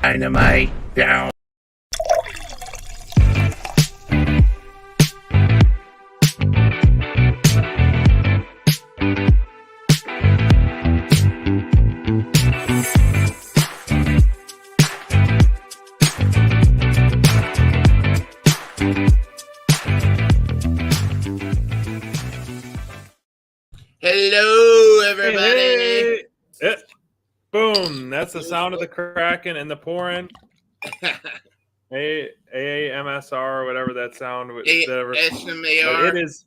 Dynamite down. Hello, everybody. Hey, hey. Boom. That's the sound of the cracking and the pouring. AMSR, whatever that sound. ASMR. It is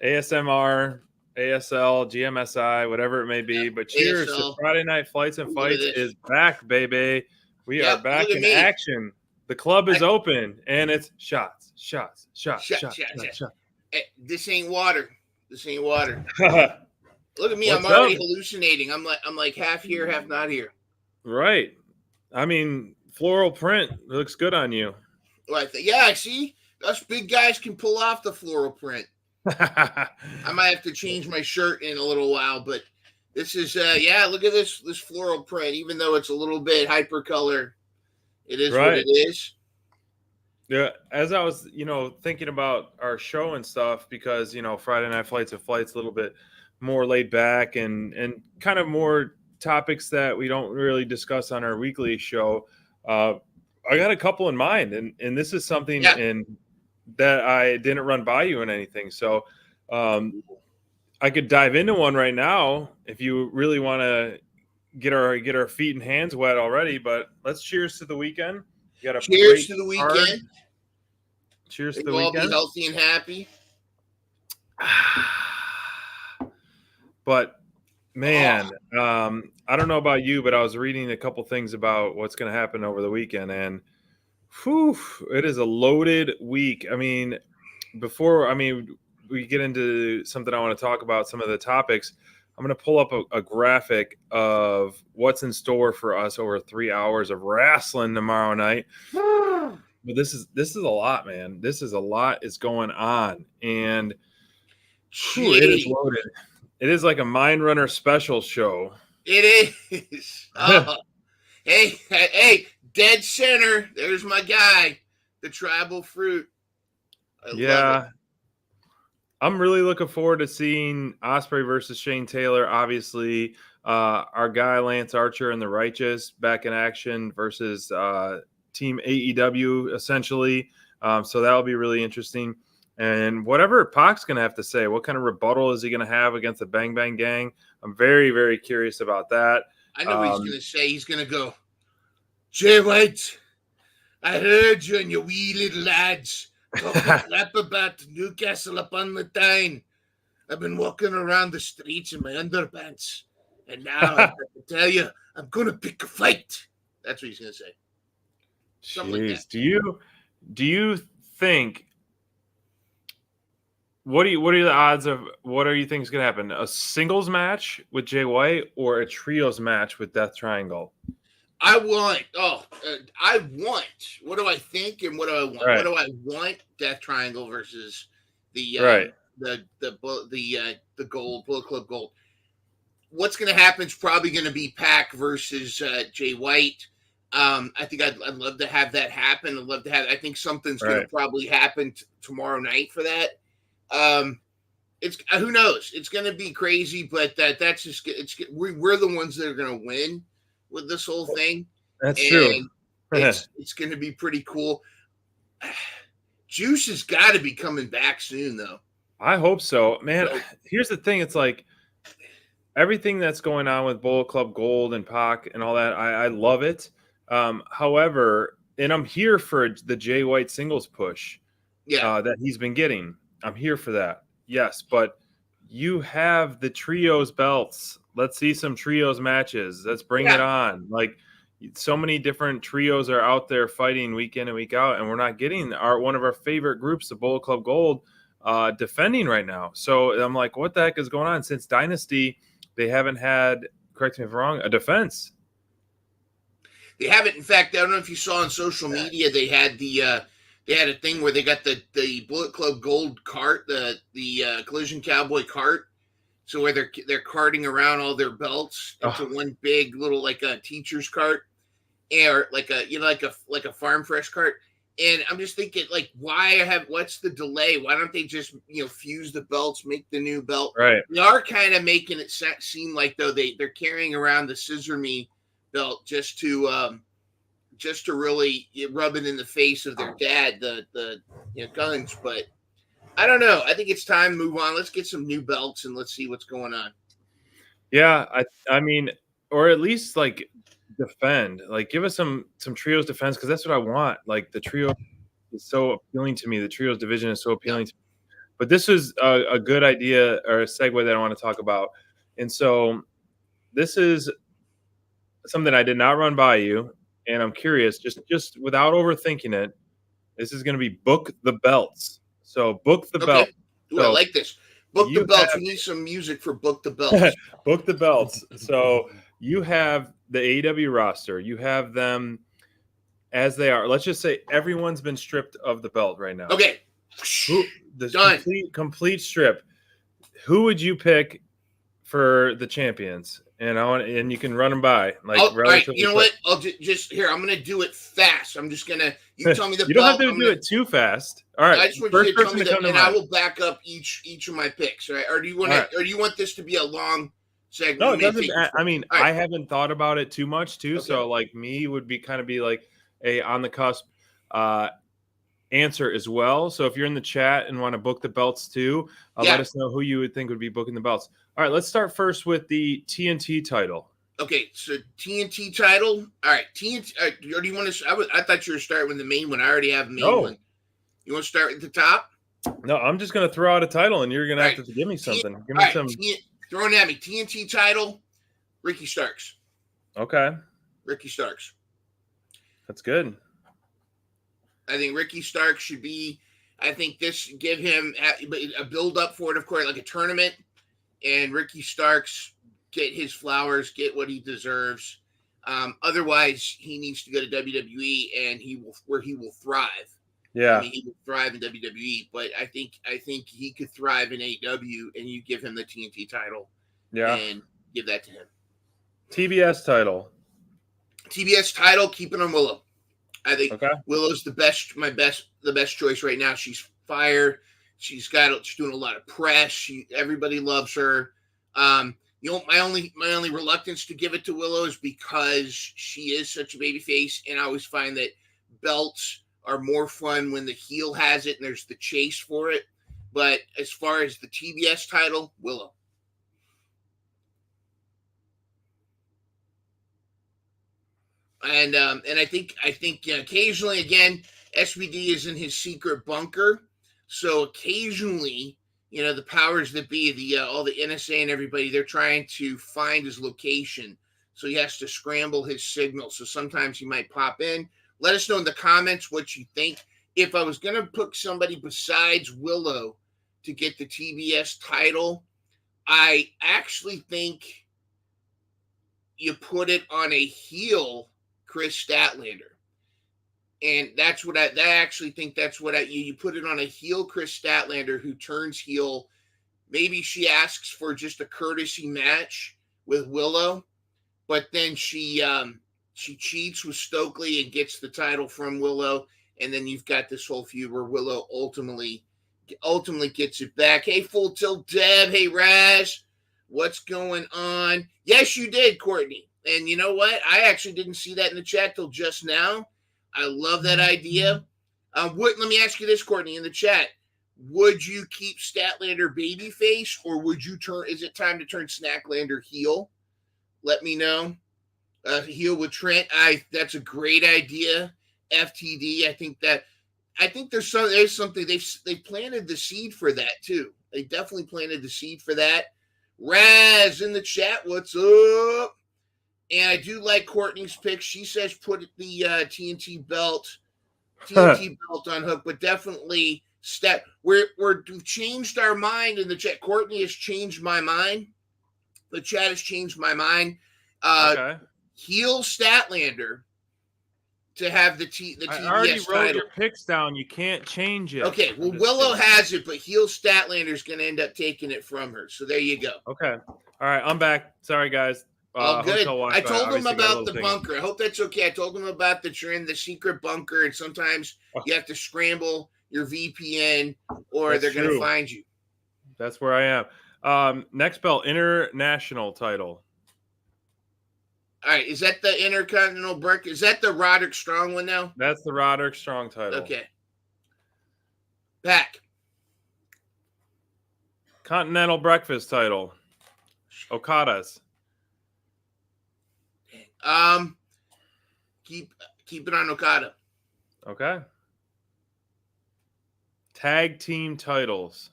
ASMR, ASL, GMSI, whatever it may be. But cheers to Friday Night Flights and Fights is back, baby. We are back in action. The club is open, and it's shots. This ain't water. Look at me. I'm already hallucinating. I'm like half here, half not here. Right. I mean, floral print looks good on you. Yeah, see? Us big guys can pull off the floral print. I might have to change my shirt in a little while, but this is, look at this floral print. Even though it's a little bit hypercolor, it is what it is. Yeah, as I was, thinking about our show and stuff, because, Friday Night Flights and Flights a little bit more laid back and kind of more topics that we don't really discuss on our weekly show. I got a couple in mind, and this is something that I didn't run by you in anything. So I could dive into one right now if you really want to get our feet and hands wet already. But let's cheers to the weekend. You got cheers to the weekend. Card. Cheers to the weekend. All be healthy and happy. But man, I don't know about you, but I was reading a couple things about what's going to happen over the weekend, and it is a loaded week. I mean, before we get into something I want to talk about, some of the topics, I'm going to pull up a graphic of what's in store for us over 3 hours of wrestling tomorrow night. But this is a lot, man. This is a lot is going on, and it is loaded. It is like a Mind Runner special show. It is. Hey, dead center. There's my guy, the tribal fruit. I love it. I'm really looking forward to seeing Ospreay versus Shane Taylor. Obviously, our guy Lance Archer and the Righteous back in action versus Team AEW, essentially. So that'll be really interesting. And whatever Pac's going to have to say, what kind of rebuttal is he going to have against the Bang Bang Gang? I'm very, very curious about that. I know what he's going to say. He's going to go, Jay White, I heard you and your wee little lads talking crap about Newcastle upon the Tyne. I've been walking around the streets in my underpants. And now I have to tell you, I'm going to pick a fight. That's what he's going to say. Something like that. Do you think... What are the odds of what do you think is going to happen? A singles match with Jay White or a trios match with Death Triangle? I want. What do I think and what do I want? Right. What do I want? Death Triangle versus the Gold Bullet Club Gold. What's going to happen is probably going to be Pac versus Jay White. I think I'd love to have that happen. I think something's going to probably happen tomorrow night for that. It's who knows? It's going to be crazy, but that's just we're the ones that are going to win with this whole thing. That's true. It's going to be pretty cool. Juice has got to be coming back soon, though. I hope so, man. Here's the thing: it's like everything that's going on with Bullet Club Gold and Pac and all that. I love it. However, and I'm here for the Jay White singles push. That he's been getting. I'm here for that. Yes, but you have the trios belts. Let's see some trios matches. Let's bring it on. Like, so many different trios are out there fighting week in and week out, and we're not getting one of our favorite groups, the Bullet Club Gold, defending right now. So I'm like, what the heck is going on? Since Dynasty, they haven't had, correct me if I'm wrong, a defense. They haven't. In fact, I don't know if you saw on social media, they had a thing where they got the Bullet Club Gold cart, the Collision Cowboy cart. So where they're carting around all their belts into one big little like a teacher's cart, or like a like a farm fresh cart. And I'm just thinking, like, what's the delay? Why don't they just fuse the belts, make the new belt? Right. They are kind of making it seem like though they're carrying around the Scissor Me belt just to really rub it in the face of their dad, the Guns. But I don't know. I think it's time to move on. Let's get some new belts and let's see what's going on. Yeah, I mean, or at least like defend, like give us some trios defense, because that's what I want. Like the trio is so appealing to me. The trios division is so appealing to me. But this is a good idea or a segue that I want to talk about. And so this is something I did not run by you, and I'm curious, just without overthinking it. This is going to be book the belts. So book the belt. Ooh, So I like this. Book the belts. We need some music for book the belts. Book the belts. So you have the AEW roster. You have them as they are. Let's just say everyone's been stripped of the belt right now. Okay. Done. Complete strip. Who would you pick for the champions? And you can run them by. Like, all right, you know what? I'll just here. I'm gonna do it fast. I'm just gonna. You tell me the. You don't have to do it too fast. All right. I just want you to tell me that, and I will back up each of my picks. Right? Or do you want or do you want this to be a long segment? No, it doesn't. I mean, I haven't thought about it too much too. Okay. So like me would be kind of be like a on the cusp answer as well. So if you're in the chat and want to book the belts too, let us know who you would think would be booking the belts. All right, let's start first with the TNT title. Okay, so TNT title. All right, TNT. Or do you want to? I thought you were starting with the main one. I already have the main one. You want to start at the top? No, I'm just going to throw out a title, and you're going to have to give me something. Give me some. Throwing at me. TNT title. Ricky Starks. Okay. Ricky Starks. That's good. I think Ricky Starks should be. I think this give him a build up for it, of course, like a tournament. And Ricky Starks get his flowers, get what he deserves. Otherwise, he needs to go to WWE, and he will thrive. Yeah, I mean, he will thrive in WWE. But I think he could thrive in AEW, and you give him the TNT title. Yeah, and give that to him. TBS title. TBS title. Keep it on Willow. I think Willow's the best choice right now. She's fire. She's doing a lot of press. Everybody loves her. My only reluctance to give it to Willow is because she is such a baby face, and I always find that belts are more fun when the heel has it and there's the chase for it. But as far as the TBS title, Willow. And I think occasionally, again, SBD is in his secret bunker. So occasionally, the powers that be, all the NSA and everybody, they're trying to find his location. So he has to scramble his signal. So sometimes he might pop in. Let us know in the comments what you think. If I was going to pick somebody besides Willow to get the TBS title, I actually think you put it on a heel Chris Statlander. And that's what I actually think. That's what you put it on a heel Chris Statlander who turns heel. Maybe she asks for just a courtesy match with Willow, but then she cheats with Stokely and gets the title from Willow, and then you've got this whole feud where Willow ultimately gets it back. Hey, Full Tilt Deb. Hey, Raz. What's going on? Yes, you did, Courtney. And you know what? I actually didn't see that in the chat till just now. I love that idea. Let me ask you this, Courtney, in the chat. Would you keep Statlander babyface, or would you is it time to turn Snacklander heel? Let me know. Heel with Trent. That's a great idea. FTD. I think there's something they've planted the seed for that too. They definitely planted the seed for that. Raz in the chat. What's up? And I do like Courtney's pick. She says put the TNT belt on Hook, but definitely we've changed our mind in the chat. Courtney has changed my mind. The chat has changed my mind. Heel Statlander to have the TBS title. I already wrote your picks down. You can't change it. Okay, well, Willow has it, but heel Statlander is going to end up taking it from her. So there you go. Okay. All right, I'm back. Sorry, guys. All good. Hotel I Wi-Fi told him obviously got a about little the thing. bunker. I hope that's okay. I told him about that you're in the secret bunker, and sometimes you have to scramble your VPN, or That's they're going to true. find you. That's where I am. Next belt, international title. All right, is that the Intercontinental Break? Is that the Roderick Strong one now? That's the Roderick Strong title. Okay. Back. Continental Breakfast title. Okada's. Keep it on Okada. Okay. Tag team titles.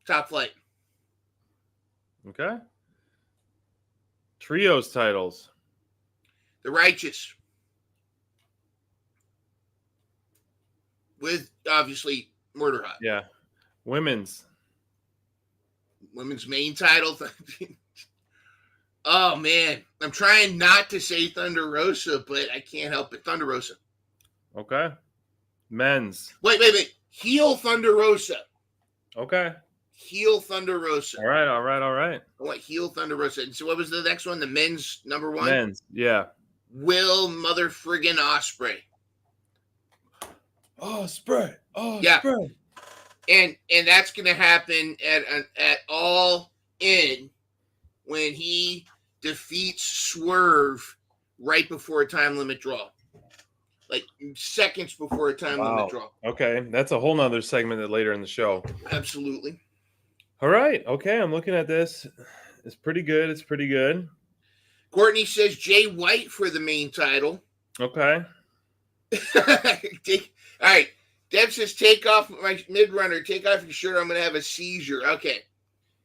Top Flight. Okay. Trios titles. The Righteous. With obviously Murder Hut. Yeah. Women's main title. Oh man, I'm trying not to say Thunder Rosa, but I can't help it. Thunder Rosa. Okay. Men's. Wait. Heel Thunder Rosa. Okay. Heel Thunder Rosa. All right. I want heel Thunder Rosa. And so what was the next one? The men's number one? Men's. Yeah. Will Mother Friggin' Ospreay. Ospreay. Yeah. And that's gonna happen at All In when he defeats Swerve right before a time limit draw. Like seconds before a time limit draw. Okay. That's a whole nother segment later in the show. Absolutely. All right. Okay. I'm looking at this. It's pretty good. Courtney says Jay White for the main title. Okay. All right. Deb says, take off my mid-runner. Take off your shirt. I'm going to have a seizure. Okay.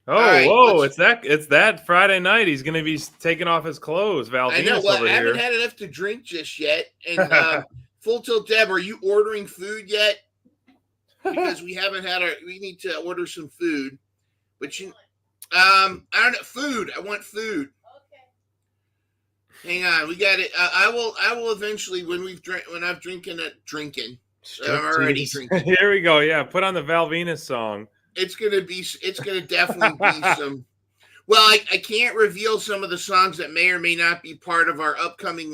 Oh, right, whoa. It's that Friday night. He's going to be taking off his clothes. Valvinus I know. Well, over I haven't here. had enough to drink just yet. And Full Tilt Deb, are you ordering food yet? Because we haven't had we need to order some food. But I don't know. Food. I want food. Okay. Hang on. We got it. I will eventually when I'm drinking. I'm already drinking. Here we go. Yeah. Put on the Valvinus song. It's gonna definitely be some. Well, I can't reveal some of the songs that may or may not be part of our upcoming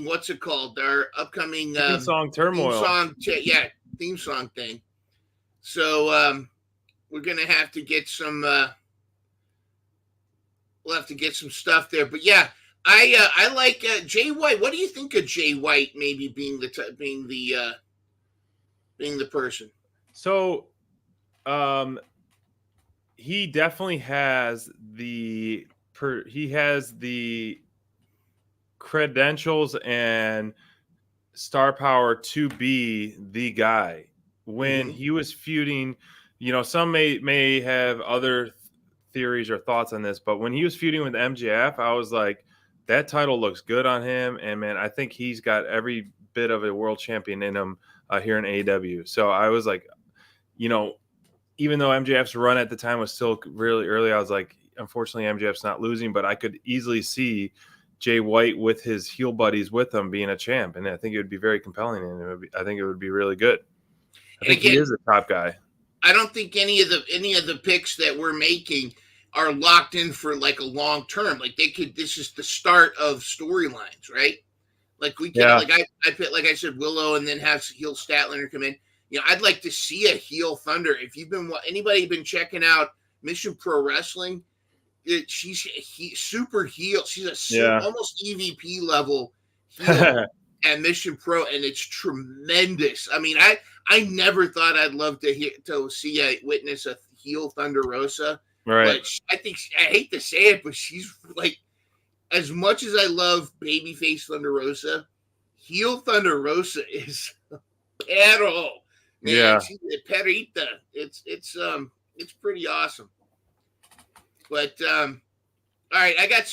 what's it called? Our upcoming theme song turmoil. Theme song thing. So we're gonna have to get some. We'll have to get some stuff there, but yeah, I like Jay White. What do you think of Jay White maybe being the person? So, he definitely has the credentials and star power to be the guy. When he was feuding, some may have other theories or thoughts on this, but when he was feuding with MJF, I was like, that title looks good on him, and man, I think he's got every bit of a world champion in him here in AEW. So I was like, even though MJF's run at the time was still really early, I was like, unfortunately, MJF's not losing, but I could easily see Jay White with his heel buddies with him being a champ, and I think it would be very compelling, and I think it would be really good. I think he is a top guy. I don't think any of the picks that we're making are locked in for like a long term. Like this is the start of storylines, right? Like we can, like I put, like I said, Willow, and then have heel Statlander come in. I'd like to see a heel Thunder. If you've anybody been checking out Mission Pro Wrestling, she's super heel. She's almost EVP level heel at Mission Pro, and it's tremendous. I mean, I never thought I'd love to witness a heel Thunder Rosa. Right. But I hate to say it, but she's like, as much as I love babyface Thunder Rosa, heel Thunder Rosa is perro. Man, yeah, she's a perrita. It's pretty awesome. But all right, I got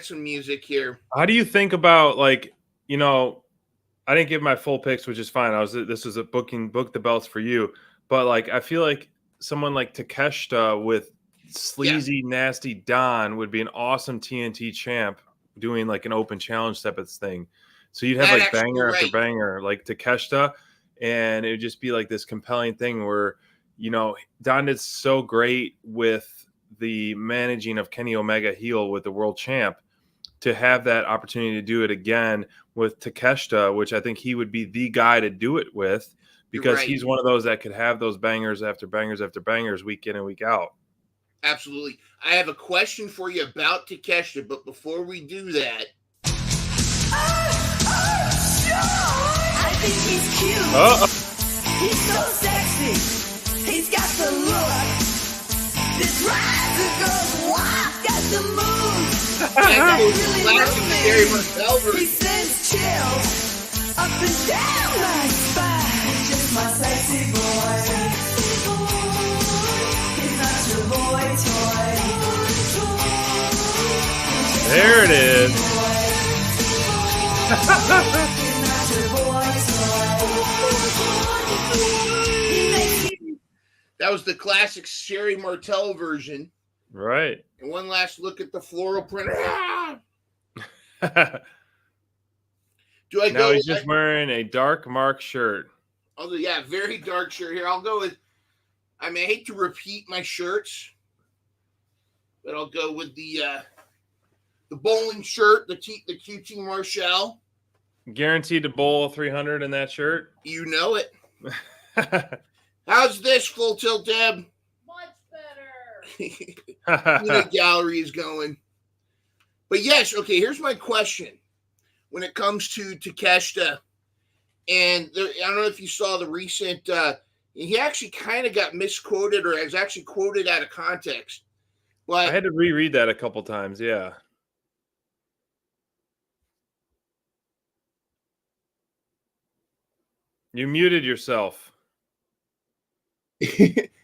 some music here. How do you think about, like, I didn't give my full picks, which is fine. This was a book the belts for you, but like I feel like someone like Takeshita with sleazy, nasty Don would be an awesome TNT champ doing like an open challenge type of thing. So you'd have like banger after banger, like Takeshita, and it would just be like this compelling thing where, you know, Don did so great with the managing of Kenny Omega heel with the world champ, to have that opportunity to do it again with Takeshita, which I think he would be the guy to do it with, because he's one of those that could have those bangers after bangers after bangers week in and week out. Absolutely. I have a question for you about Takeshita, but before we do that, I think he's cute. He's so sexy. He's got the look. This rider goes wild, got the moves. He sends chills up and down my spine. He's just my sexy boy. He's not your boy toy. There it is. That was the classic Sherry Martel version. Right. And one last look at the floral print. Do I now he's just wearing a dark Mark shirt. Oh, yeah, very dark shirt here. I'll go with, I mean, I hate to repeat my shirts, but I'll go with the bowling shirt, the QT Marshall. Guaranteed to bowl 300 in that shirt. You know it. How's this, Full Tilt Deb? Much better. The gallery is going. But yes, okay, here's my question. When it comes to Takeshita, and I don't know if you saw the recent, he actually kind of got misquoted, or is actually quoted out of context. But I had to reread that a couple times, yeah. You muted yourself.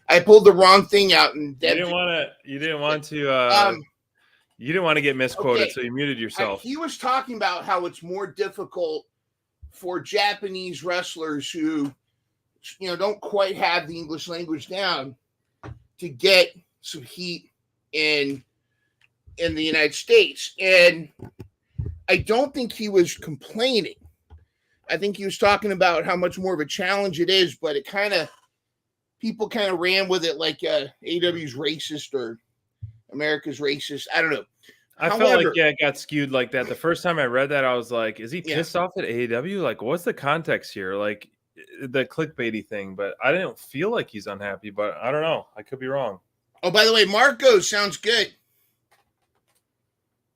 I pulled the wrong thing out, and you didn't want to get misquoted, okay. So you muted yourself. He was talking about how it's more difficult for Japanese wrestlers who, you know, don't quite have the English language down to get some heat in the United States. And I don't think he was complaining. I think he was talking about how much more of a challenge it is, but it people kind of ran with it like AEW's racist or America's racist. I don't know. I felt like, it got skewed like that. The first time I read that, I was like, is he pissed off at AEW? Like, what's the context here? Like, the clickbaity thing. But I didn't feel like he's unhappy, but I don't know. I could be wrong. Oh, by the way, Marco sounds good.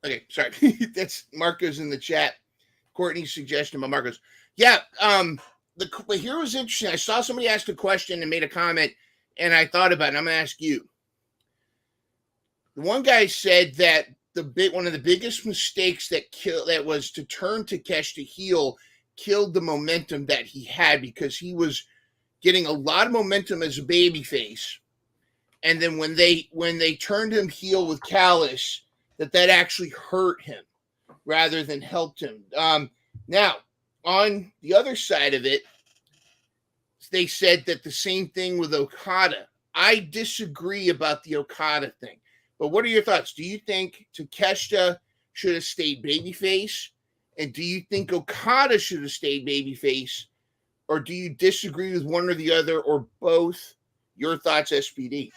Okay, sorry. That's Marco's in the chat. Courtney's suggestion about Marco's. Yeah, but here was interesting. I saw somebody ask a question and made a comment, and I thought about it. I'm going to ask you. The one guy said that one of the biggest mistakes that was to turn Takeshita heel killed the momentum that he had, because he was getting a lot of momentum as a babyface, and then when they turned him heel with Callis, that actually hurt him rather than helped him. Now, on the other side of it, they said that the same thing with Okada. I disagree about the Okada thing. But what are your thoughts? Do you think Takeshita should have stayed babyface? And do you think Okada should have stayed babyface? Or do you disagree with one or the other, or both? Your thoughts, SPD?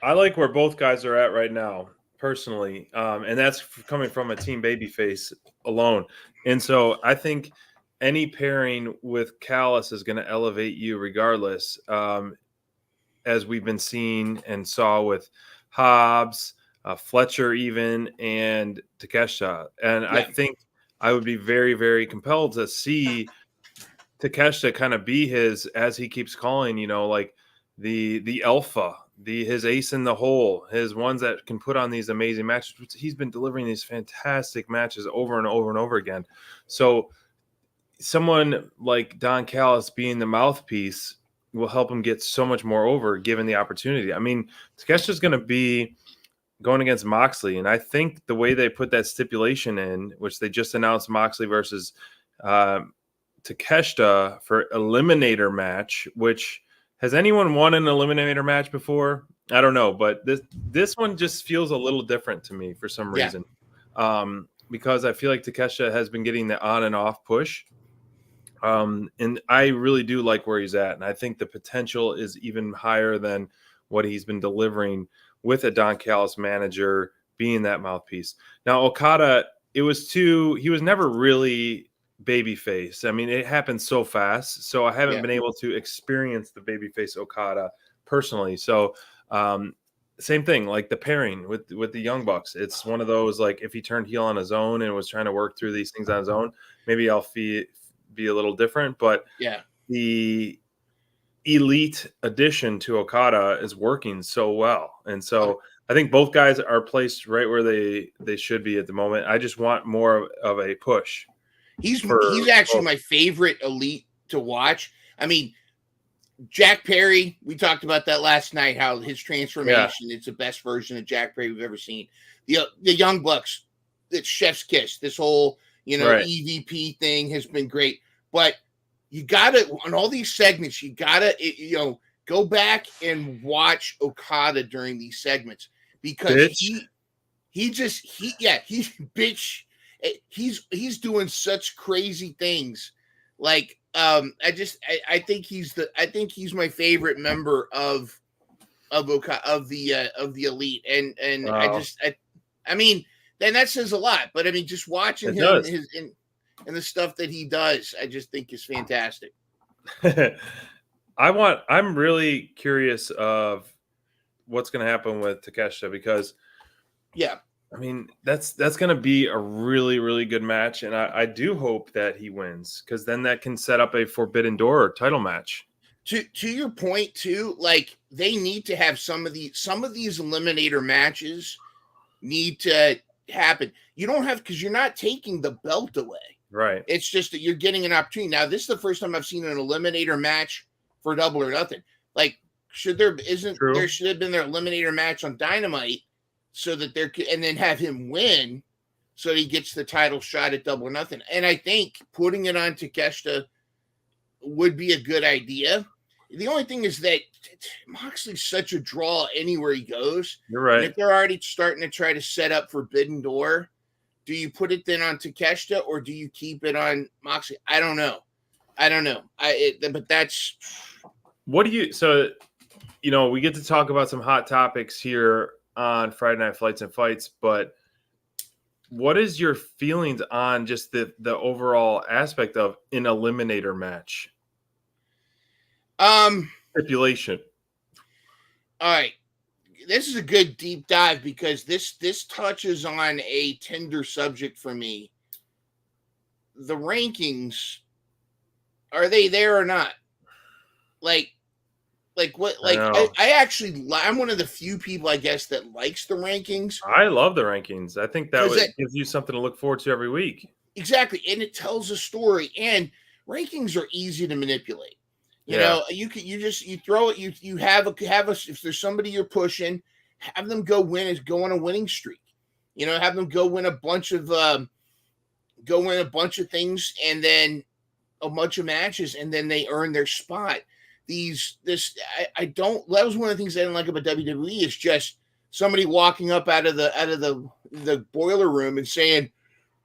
I like where both guys are at right now, personally. And that's coming from a team babyface alone. And so I think any pairing with Callis is going to elevate you regardless, as we've been seeing and saw with Hobbs, Fletcher even, and Takeshita. And I think I would be very, very compelled to see Takeshita kind of be his, as he keeps calling, you know, like the alpha, his ace in the hole, his ones that can put on these amazing matches. He's been delivering these fantastic matches over and over and over again. So someone like Don Callis being the mouthpiece will help him get so much more over, given the opportunity. I mean, Takeshita's going to be going against Moxley, and I think the way they put that stipulation in, which they just announced Moxley versus Takeshita for eliminator match, which has anyone won an eliminator match before? I don't know, but this one just feels a little different to me for some reason. because I feel like Takeshita has been getting the on and off push. And I really do like where he's at. And I think the potential is even higher than what he's been delivering with a Don Callis manager being that mouthpiece. Now, Okada, he was never really babyface. I mean, it happened so fast. So I haven't been able to experience the babyface Okada personally. So, same thing, like the pairing with the Young Bucks. It's one of those, like, if he turned heel on his own and was trying to work through these things on his own, maybe I'll be a little different. But the elite addition to Okada is working so well. And so I think both guys are placed right where they should be at the moment. I just want more of a push. He's actually my favorite elite to watch. I mean, Jack Perry, we talked about that last night, how his transformation is the best version of Jack Perry we've ever seen. The Young Bucks, it's chef's kiss. This whole, EVP thing has been great. But you got to, on all these segments, you got to, go back and watch Okada during these segments, because he's doing such crazy things. Like, I think he's my favorite member of the elite, and wow. I mean, then that says a lot. But I mean, just watching him and the stuff that he does, I just think is fantastic. I'm really curious of what's going to happen with Takeshita, because I mean, that's going to be a really, really good match. And I do hope that he wins, because then that can set up a Forbidden Door title match. To your point too, like, they need to have some of these eliminator matches need to happen. You don't have, because you're not taking the belt away. Right. It's just that you're getting an opportunity. Now, this is the first time I've seen an eliminator match for Double or Nothing. Like, there should have been their eliminator match on Dynamite, so that and then have him win, so he gets the title shot at Double or Nothing. And I think putting it on Takeshita would be a good idea. The only thing is that Moxley's such a draw anywhere he goes. You're right. And if they're already starting to try to set up Forbidden Door, do you put it then on Takeshita, or do you keep it on Moxley? I don't know. But that's what do you? So, we get to talk about some hot topics here on Friday Night Flights and Fights, but what is your feelings on just the overall aspect of an eliminator match? Stipulation. All right. This is a good deep dive, because this touches on a tender subject for me. The rankings, are they there or not? Like what? Like, I'm one of the few people, I guess, that likes the rankings. I love the rankings. I think that gives you something to look forward to every week. Exactly, and it tells a story. And rankings are easy to manipulate. You know, you throw it. You have a if there's somebody you're pushing, have them go on a winning streak. Have them go win a bunch of things, and then a bunch of matches, and then they earn their spot. That was one of the things I didn't like about WWE, is just somebody walking up out of the boiler room and saying,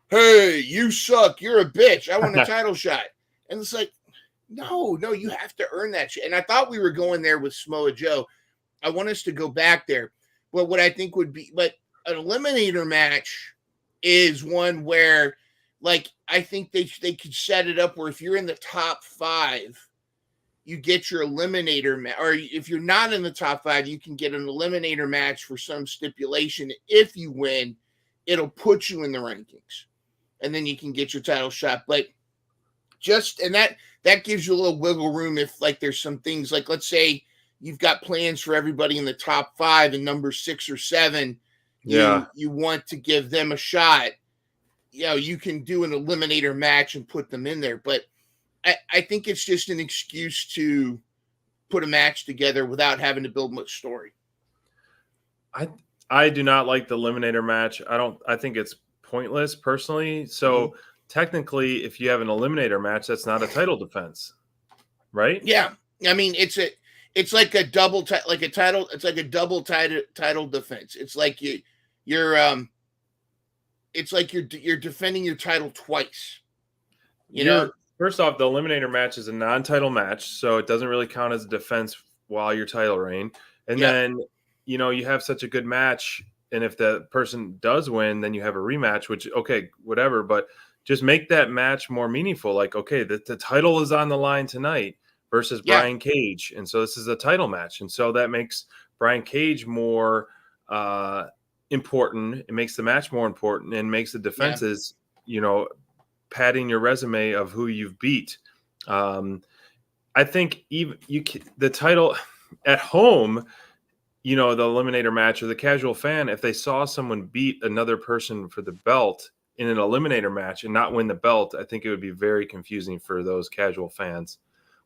"Hey, you suck. You're a bitch. I want a title shot." And it's like, no, you have to earn that shit. And I thought we were going there with Samoa Joe. I want us to go back there. But what I think would be, but an eliminator match is one where, like, I think they could set it up where if you're in the top 5, you get your eliminator match, or if you're not in the top 5, you can get an eliminator match for some stipulation. If you win, it'll put you in the rankings, and then you can get your title shot. But that gives you a little wiggle room if, like, there's some things, like, let's say you've got plans for everybody in the top 5 and number 6 or 7. You want to give them a shot. You can do an eliminator match and put them in there. But I think it's just an excuse to put a match together without having to build much story. I do not like the eliminator match. I think it's pointless personally. So technically, if you have an eliminator match, that's not a title defense, right? Yeah. I mean, it's like a double title. It's like a double title defense. It's like you're it's like you're defending your title twice. First off, the Eliminator match is a non-title match, so it doesn't really count as a defense while your title reign. And then, you have such a good match, and if the person does win, then you have a rematch, which, okay, whatever, but just make that match more meaningful. Like, okay, the title is on the line tonight versus Brian Cage, and so this is a title match, and so that makes Brian Cage more important. It makes the match more important and makes the defenses, padding your resume of who you've beat. I think even the title at home, the Eliminator match, or the casual fan, if they saw someone beat another person for the belt in an Eliminator match and not win the belt, I think it would be very confusing for those casual fans,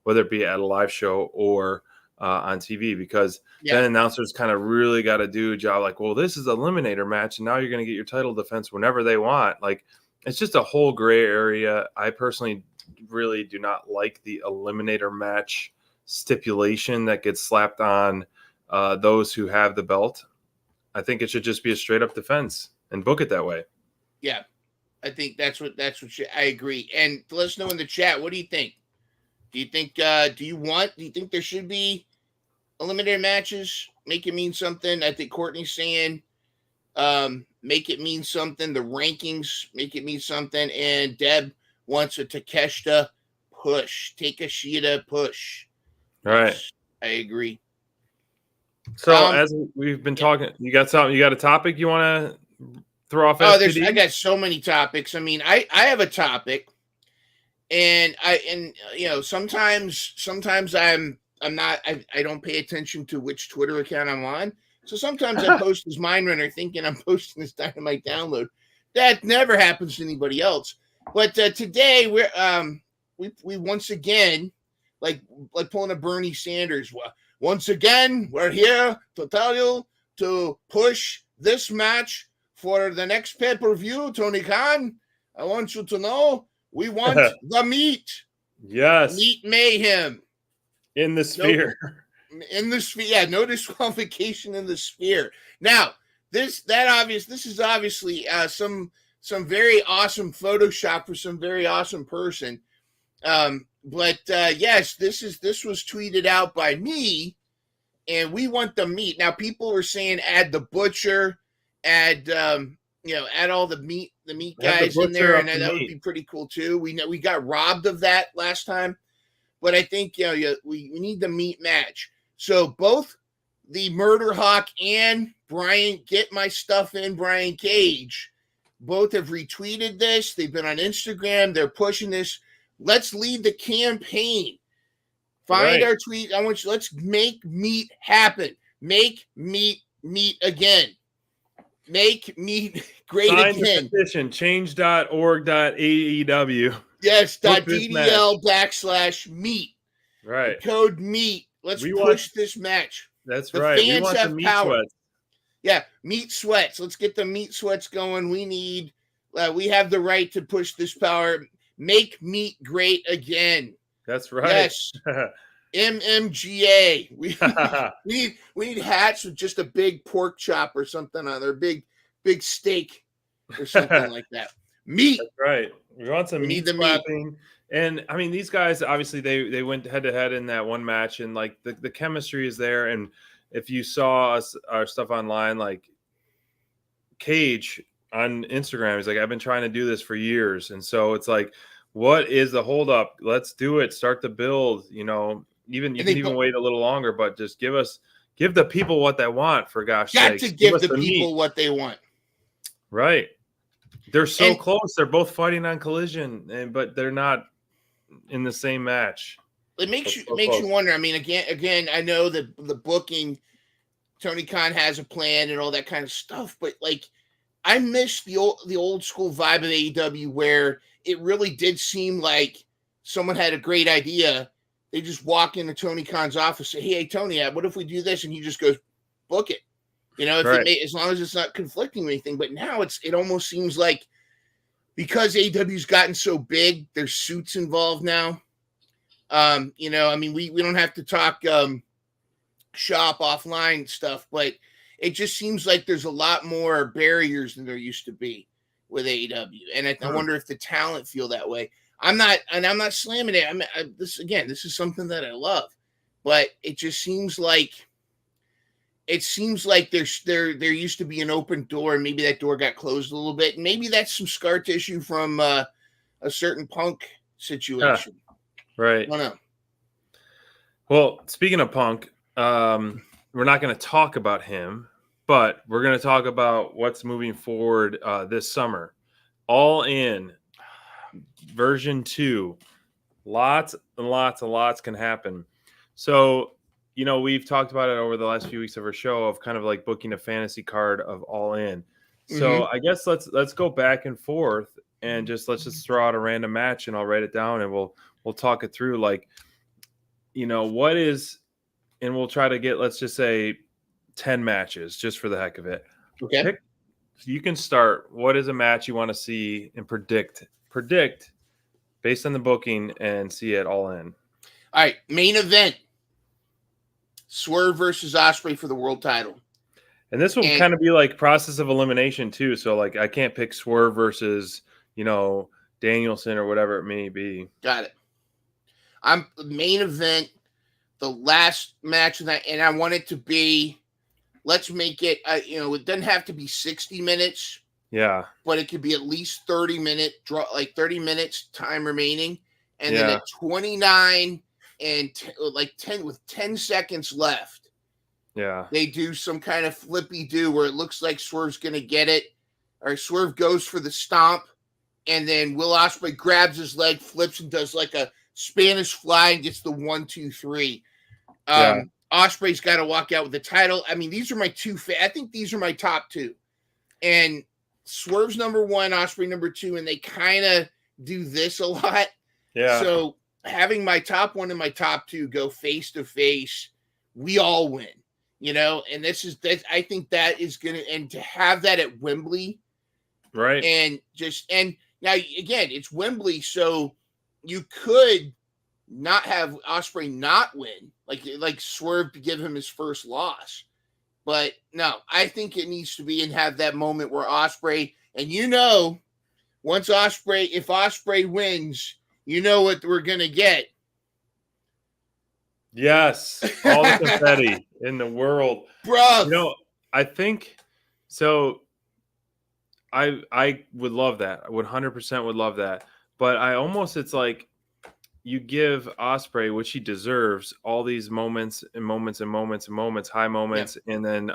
whether it be at a live show or on TV, because then announcers kind of really got to do a job like, well, this is an Eliminator match, and now you're going to get your title defense whenever they want. Like, it's just a whole gray area. I personally really do not like the Eliminator match stipulation that gets slapped on those who have the belt. I think it should just be a straight up defense and book it that way. Yeah, I think that's what I agree. And let us know in the chat, what do you think? Do you think do you think there should be Eliminator matches? Make it mean something. I think Courtney's saying make it mean something. The rankings make it mean something. And Deb wants a Takeshita push. Take a Shida push. All right. I agree. So as we've been talking, you got something? You got a topic you want to throw off? I got so many topics. I mean, I have a topic, and sometimes I don't pay attention to which Twitter account I'm on. So sometimes I post as Mindrunner thinking I'm posting this Dynamite download. That never happens to anybody else. But today we once again, like pulling a Bernie Sanders. Once again, we're here to tell you to push this match for the next pay-per-view, Tony Khan. I want you to know we want the meat. Yes. Meat mayhem. In the sphere. In the sphere, yeah, no disqualification in the sphere. Now, this is obviously some very awesome Photoshop for some very awesome person. But yes, this was tweeted out by me, and we want the meat. Now, people were saying add the butcher, add all the meat guys in there, and that would be pretty cool too. We know we got robbed of that last time, but I think we need the meat match. So both the Murder Hawk and Brian Cage both have retweeted this. They've been on Instagram. They're pushing this. Let's lead the campaign. Find our tweet. Let's make meat happen. Make meat again. Make meat great Sign again. The petition, change.org.aew. Yes, .ddl/meat. Right. The code meat. Let's push this match. That's right. Fans we want have the meat power. sweats. Yeah, meat sweats. Let's get the meat sweats going. We have the right to push this power. Make meat great again. That's right. Yes. MMGA. We need hats with just a big pork chop or something on there, big steak or something like that. Meat. That's right. We want some meat slapping. And I mean, these guys obviously they went head to head in that one match, and like the chemistry is there. And if you saw our stuff online, like Cage on Instagram, he's like, I've been trying to do this for years, and so it's like, what is the holdup? Let's do it. Start the build. Even you can even wait a little longer, but just give the people what they want. For gosh sake, got to give the people what they want. Right. They're so close. They're both fighting on Collision, but they're not in the same match. It makes you wonder. I mean, again, I know that the booking, Tony Khan has a plan and all that kind of stuff, but like, I miss the old school vibe of AEW where it really did seem like someone had a great idea. They just walk into Tony Khan's office and say, hey, Tony, what if we do this? And he just goes, book it. As long as it's not conflicting with anything. But now it almost seems like because AEW's gotten so big, there's suits involved now. I mean, we don't have to talk shop offline stuff, but it just seems like there's a lot more barriers than there used to be with AEW, and I wonder if the talent feel that way. I'm not slamming it. This is something that I love, but it just seems like there used to be an open door, and maybe that door got closed a little bit. And maybe that's some scar tissue from a certain Punk situation. Right. I don't know. Well, speaking of Punk, we're not going to talk about him, but we're going to talk about what's moving forward this summer. All In version 2. Lots and lots can happen. So, we've talked about it over the last few weeks of our show of kind of like booking a fantasy card of All In. So I guess let's go back and forth and let's just throw out a random match and I'll write it down and we'll talk it through. Like, what is, and we'll try to get, let's just say 10 matches just for the heck of it. Okay. You can start. What is a match you want to see and predict based on the booking and see it All In. All right. Main event. Swerve versus Ospreay for the world title. And this will kind of be like process of elimination too. So like I can't pick Swerve versus, Danielson or whatever it may be. Got it. I'm main event, the last match of that, and I want it to be, let's make it, it doesn't have to be 60 minutes. Yeah. But it could be at least 30 minutes time remaining. And then at 29 and 10 with 10 seconds left. Yeah. They do some kind of flippy do where it looks like Swerve's going to get it. Or Swerve goes for the stomp. And then Will Ospreay grabs his leg, flips, and does like a Spanish fly and gets the 1, 2, 3. Ospreay's got to walk out with the title. I mean, these are my two. I think these are my top two. And Swerve's number 1, Ospreay number 2, and they kind of do this a lot. Yeah. So having my top 1 and my top 2 go face to face, we all win. And I think that is gonna, and to have that at Wembley, right? And now again, it's Wembley, so you could not have Ospreay not win, like Swerve to give him his first loss. But no, I think it needs to be and have that moment where Ospreay, and once Ospreay, if Ospreay wins, you know what we're gonna get. Yes, all the confetti in the world, bro. I think so. I would love that. I would 100% would love that. But it's like you give Ospreay, which he deserves, all these moments, high moments, and then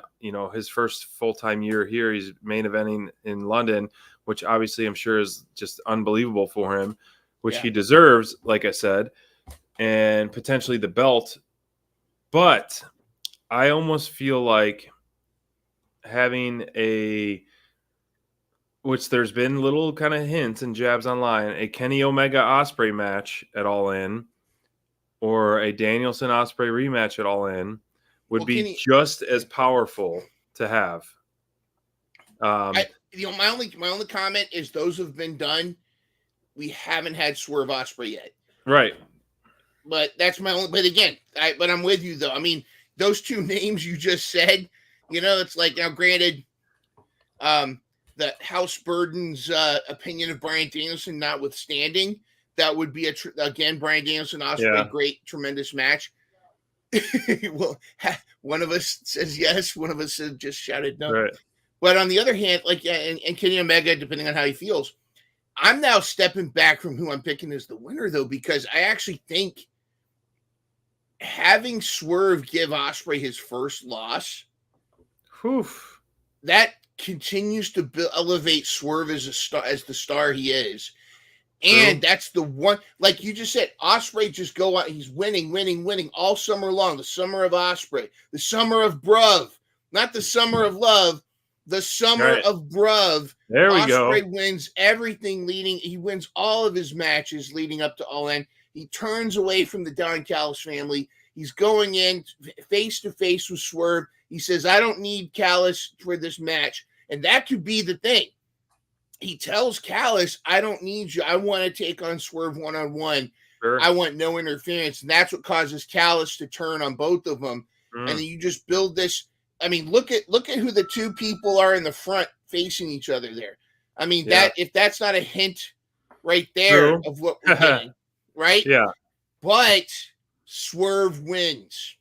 his first full-time year here, he's main eventing in London, which obviously I'm sure is just unbelievable for him, which he deserves, like I said, and potentially the belt. But I almost feel like having which there's been little kind of hints and jabs online, a Kenny Omega Ospreay match at All In or a Danielson Ospreay rematch at All In would be just as powerful to have. My only comment is those have been done. We haven't had Swerve Ospreay yet. Right. But that's my only, but again, but I'm with you though. I mean, those two names you just said, it's like, now granted, the House Burden's opinion of Bryan Danielson notwithstanding, that would be again, Bryan Danielson, Ospreay, great, tremendous match. Well, one of us says yes, one of us just shouted no. Right. But on the other hand, and Kenny Omega, depending on how he feels, I'm now stepping back from who I'm picking as the winner, though, because I actually think having Swerve give Ospreay his first loss, that continues to elevate Swerve as the star he is. And that's the one, like you just said, Ospreay just go on. He's winning all summer long. The summer of Ospreay, the summer of Bruv, not the summer of love, the summer of Bruv. There we go. Ospreay wins everything he wins all of his matches leading up to All In. He turns away from the Don Callis family. He's going in face to face with Swerve. He says, I don't need Callis for this match. And that could be the thing. He tells Callis, I don't need you. I want to take on Swerve one-on-one. Sure. I want no interference. And that's what causes Callis to turn on both of them. And then you just build this. I mean, look at who the two people are in the front facing each other there. I mean, that if that's not a hint right there of what we're getting, right? Yeah. But Swerve wins.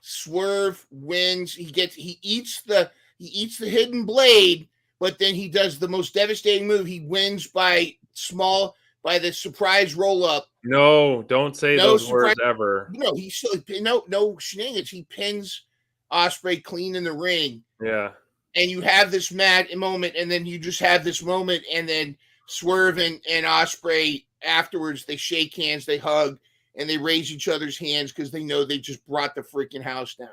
Swerve wins. He eats the hidden blade, but then he does the most devastating move. He wins by the surprise roll up. No, don't say those words ever. No, no shenanigans. He pins Ospreay clean in the ring. Yeah. And you have this mad moment, and then you just have this moment, and then Swerve and Ospreay afterwards, they shake hands, they hug, and they raise each other's hands because they know they just brought the freaking house down.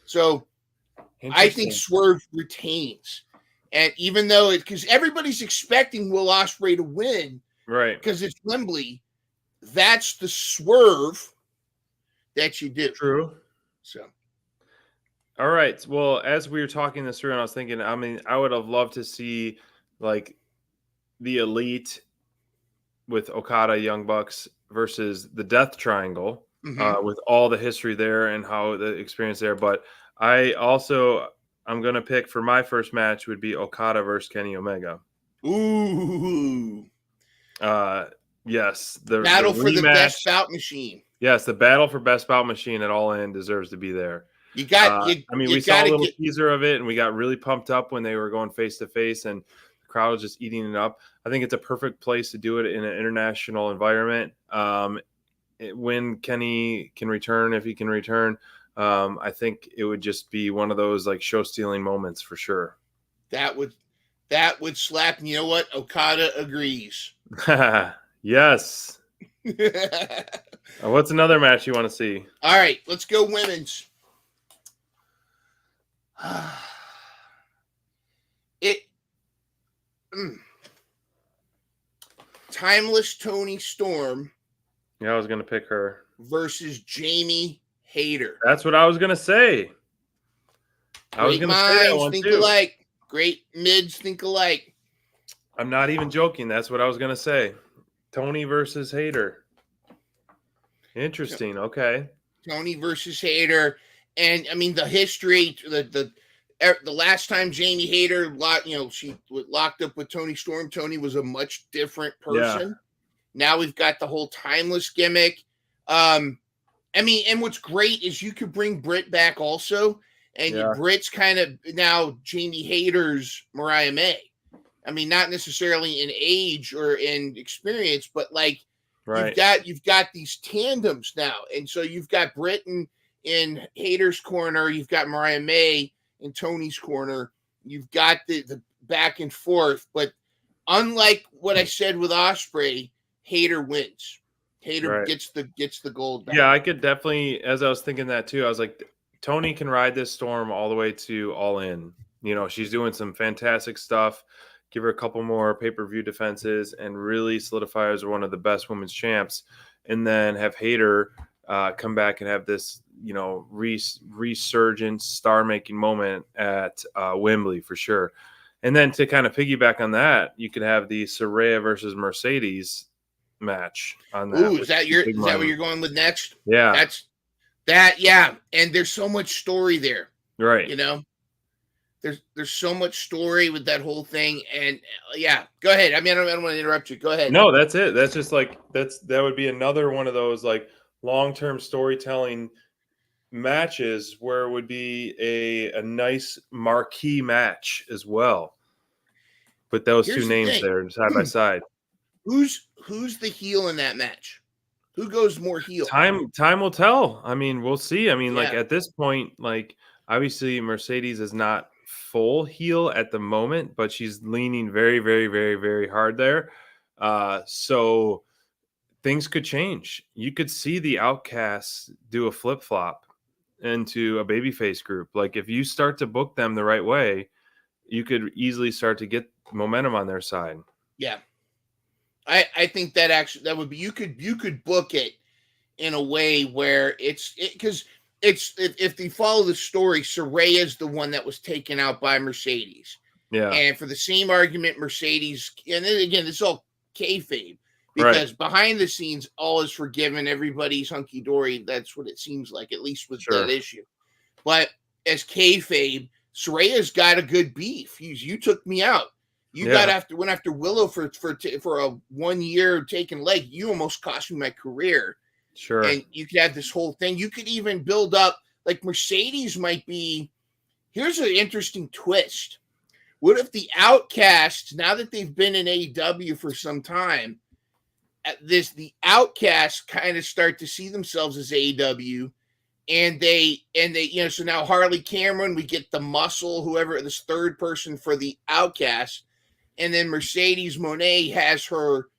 So I think Swerve retains. And even though because everybody's expecting Will Ospreay to win, right? Because it's Wembley, that's the swerve that you do. True. So. All right. Well, as we were talking this through, and I was thinking, I mean, I would have loved to see like the Elite with Okada, Young Bucks versus the Death Triangle, with all the history there and how the experience there. But I'm going to pick for my first match would be Okada versus Kenny Omega. Ooh. Yes. The battle for the best bout machine. Yes, the battle for best bout machine at All In deserves to be there. We saw a little teaser of it, and we got really pumped up when they were going face to face, and the crowd was just eating it up. I think it's a perfect place to do it in an international environment. When Kenny can return, if he can return, I think it would just be one of those like show stealing moments for sure. That would slap. And you know what? Okada agrees. Yes. What's another match you want to see? All right, let's go women's. Timeless Toni Storm. Yeah, I was going to pick her. Versus Jamie Hayter. That's what I was going to say. Great minds think alike. Great mids think alike. I'm not even joking. That's what I was going to say. Toni versus Hayter. Interesting. Okay. Toni versus Hayter. And I mean, the history, the last time Jamie Hayter, she locked up with Toni Storm, Toni was a much different person. Yeah. Now we've got the whole timeless gimmick. I mean, and what's great is you could bring Britt back also, and Britt's kind of now Jamie Hayter's Mariah May. I mean, not necessarily in age or in experience, but like you've got these tandems now, and so you've got Britt in Hayter's corner, you've got Mariah May in Toni's corner, you've got the back and forth. But unlike what I said with Ospreay, Hayter wins. Hayter gets the gold back. Yeah, I could definitely, as I was thinking that too, I was like, Toni can ride this storm all the way to All In. She's doing some fantastic stuff. Give her a couple more pay-per-view defenses and really solidify her as one of the best women's champs. And then have Hayter come back and have this, resurgent star-making moment at Wembley for sure. And then to kind of piggyback on that, you could have the Saraya versus Mercedes match on that. Ooh, is that what you're going with next? Yeah. Yeah. And there's so much story there. Right. There's so much story with that whole thing. And yeah, go ahead. I mean, I don't want to interrupt you. Go ahead. No, that's it. That's just like, that would be another one of those like long-term storytelling matches where it would be a nice marquee match as well. Put those two names there side by side. Who's the heel in that match? Who goes more heel? Time will tell. I mean, we'll see. I mean, like at this point, like obviously Mercedes is not full heel at the moment, but she's leaning very, very, very, very hard there. So things could change. You could see the Outcasts do a flip-flop into a babyface group. Like if you start to book them the right way, you could easily start to get momentum on their side. Yeah. I think that would be, you could book it in a way where because if they follow the story, Saraya is the one that was taken out by Mercedes. Yeah. And for the same argument, Mercedes, and then again, it's all kayfabe because behind the scenes, all is forgiven. Everybody's hunky dory. That's what it seems like, at least with that issue. But as kayfabe, Saraya's got a good beef. You took me out. You went after Willow for a 1 year taking leg. You almost cost me my career. Sure. And you could have this whole thing. You could even build up like Mercedes might be. Here's an interesting twist. What if the Outcasts, now that they've been in AEW for some time, the Outcasts kind of start to see themselves as AEW, and they so now Harley Cameron, we get the Muscle, whoever this third person for the Outcasts. And then Mercedes Moné has her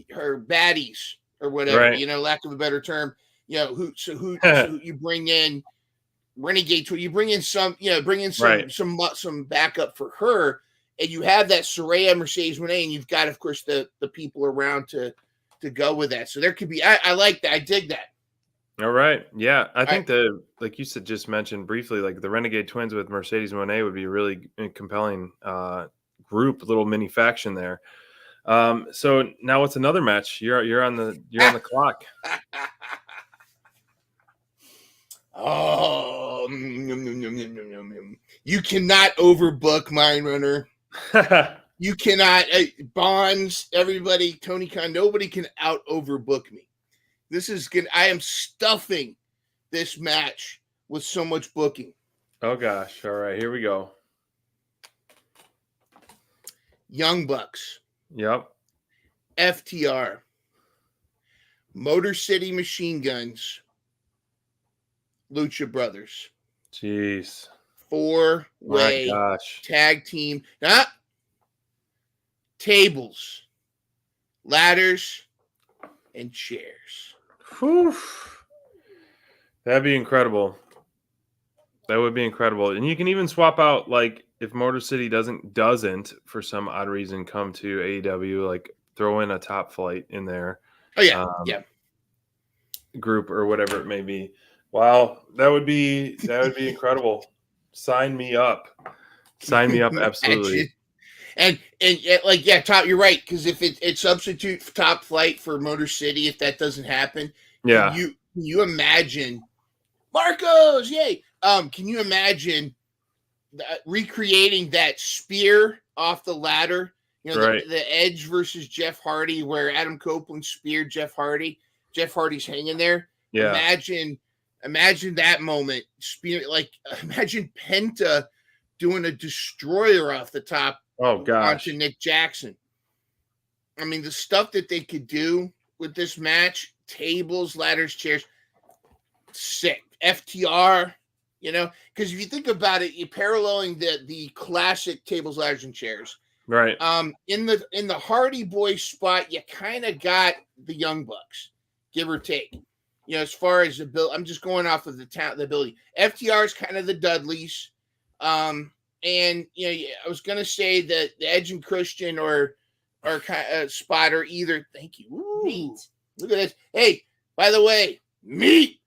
baddies or whatever, right. Lack of a better term, who you bring in Renegade, you bring in some backup for her, and you have that Saraya Mercedes Moné, and you've got, of course, the people around to go with that. So there could be, I like that. I dig that. All right. Yeah. I think like you said, just mentioned briefly, like the Renegade Twins with Mercedes Moné would be a really compelling group, little mini faction there. So now what's another match? You're on the clock. Oh, you cannot overbook Mind Runner. You cannot. Bonds, everybody, Tony Khan, nobody can out overbook me. This is good. I am stuffing this match with so much booking. Oh, gosh. All right. Here we go. Young Bucks. Yep. FTR. Motor City Machine Guns. Lucha Brothers. Jeez. 4-way tag team. Tables. Ladders. And chairs. Whew. That'd be incredible. That would be incredible. And you can even swap out, like, if Motor City doesn't for some odd reason come to AEW, like throw in a Top Flight in there. Oh yeah, yeah. Group or whatever it may be. Wow, that would be incredible. Sign me up. Sign me up, absolutely. And like, yeah, Top, you're right, because if it substitute for Top Flight for Motor City, if that doesn't happen, yeah, can you imagine Marcos? Yay! Can you imagine recreating that spear off the ladder? Right. The Edge versus Jeff Hardy, where Adam Copeland speared Jeff Hardy. Jeff Hardy's hanging there. Yeah. Imagine that moment. Imagine Penta doing a destroyer off the top. Oh gosh. Onto Nick Jackson. I mean, the stuff that they could do with this match, tables, ladders, chairs, sick. FTR, because if you think about it, you're paralleling the classic tables, ladders, and chairs. Right. In the Hardy Boys spot, you kind of got the Young Bucks, give or take. As far as the bill, I'm just going off of the ability. FTR is kind of the Dudleys. And I was gonna say that the Edge and Christian or kind of spot or either. Thank you. Ooh, meat. Look at this. Hey, by the way, meat.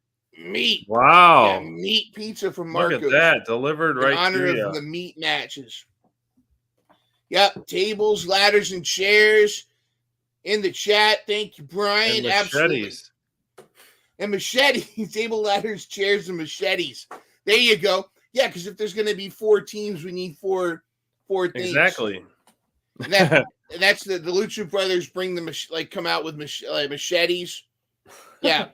Wow. Yeah, meat pizza from Marcos. Look at that, delivered right in honor of the meat matches. Yep, tables, ladders, and chairs in the chat. Thank you, Brian. And absolutely. And machetes, table, ladders, chairs, and machetes. There you go. Yeah, because if there's going to be 4 teams, we need four things. Exactly. And that's the Lucha Brothers bring come out with machetes. Yeah,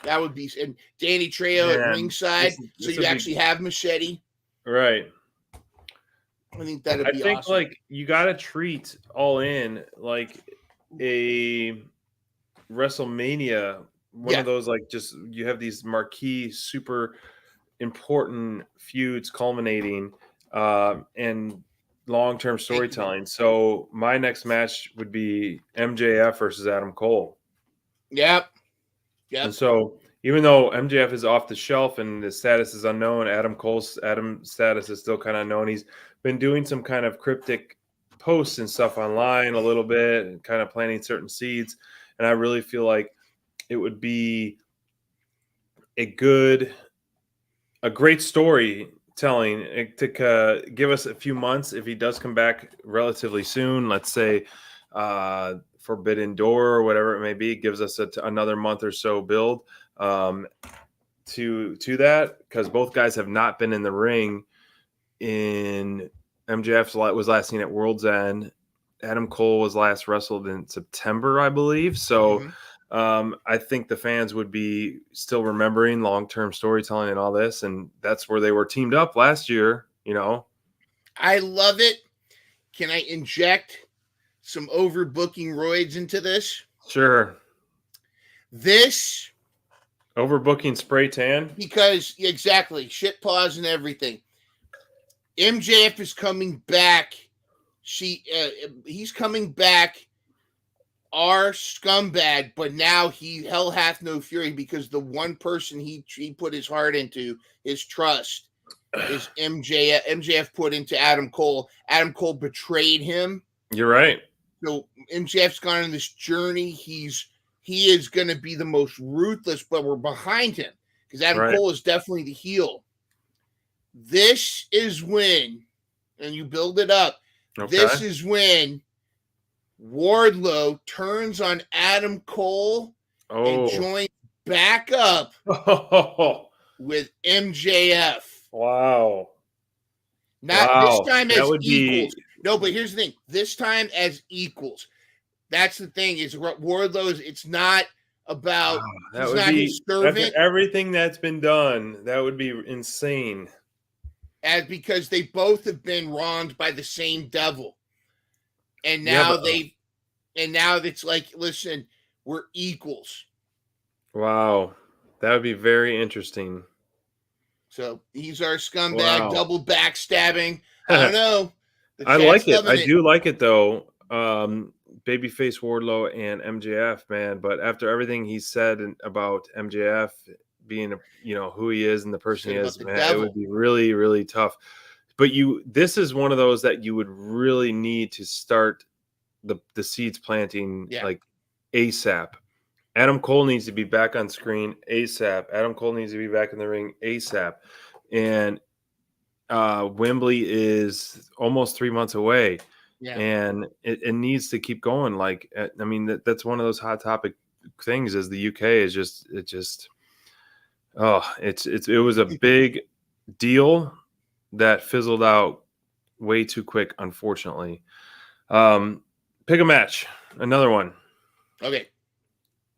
that would be. And Danny Trejo at ringside, so you actually have machete. Right. I think that'd be awesome. Like you got to treat All In like a WrestleMania. One of those, like, just you have these marquee, super important feuds culminating and long-term storytelling. So my next match would be MJF versus Adam Cole. Yep. And so even though MJF is off the shelf and the status is unknown, Adam's status is still kind of unknown. He's been doing some kind of cryptic posts and stuff online a little bit and kind of planting certain seeds. And I really feel like it would be a great storytelling to give us a few months if he does come back relatively soon. Let's say Forbidden Door or whatever it may be, gives us another month or so build to that, because both guys have not been in the ring in MJF was last seen at World's End. Adam Cole was last wrestled in September, I believe. So I think the fans would be still remembering long-term storytelling and all this. And that's where they were teamed up last year, you know. I love it. Can I inject some overbooking roids into this? Sure. This overbooking spray tan? Because exactly, shit paws and everything. MJF is coming back. He's coming back, our scumbag, but now hell hath no fury because the one person he put his heart into, his trust, is MJF. MJF put into Adam Cole. Adam Cole betrayed him. You're right. So MJF's gone on this journey. He is going to be the most ruthless, but we're behind him because Adam Cole is definitely the heel. This is when, and you build it up, this is when Wardlow turns on Adam Cole and joins back up with MJF. Wow. This time as equals. No, but here's the thing. This time as equals. That's the thing is Wardlow's, it's not about, that would be his servant. Everything that's been done, that would be insane. Because they both have been wronged by the same devil. And now now it's like, listen, we're equals. Wow. That would be very interesting. So he's our scumbag, double backstabbing. I don't know. I like it. I do like it though. Babyface Wardlow and MJF, man. But after everything he said about MJF being, who he is and the person he is, man, it would be really, really tough. But this is one of those that you would really need to start the seeds planting like ASAP. Adam Cole needs to be back on screen ASAP. Adam Cole needs to be back in the ring ASAP. And Wembley is almost 3 months away. Yeah. And it needs to keep going. Like, I mean, that's one of those hot topic things is the UK is it was a big deal that fizzled out way too quick, unfortunately. Pick a match. Another one. Okay.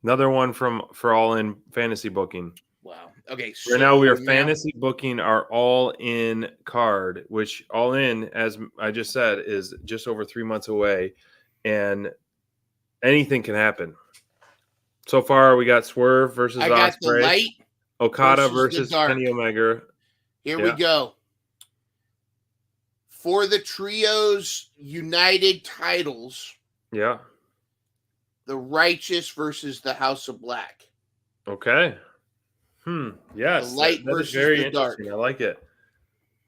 Another one for All In fantasy booking. Wow. Okay. So right now we are fantasy booking our All In card, which All In, as I just said, is just over 3 months away, and anything can happen. So far, we got Swerve versus Ospreay, Okada versus Kenny Omega. Here we go. For the Trios United titles. Yeah. The Righteous versus the House of Black. Okay. Yes. The light versus the dark. I like it.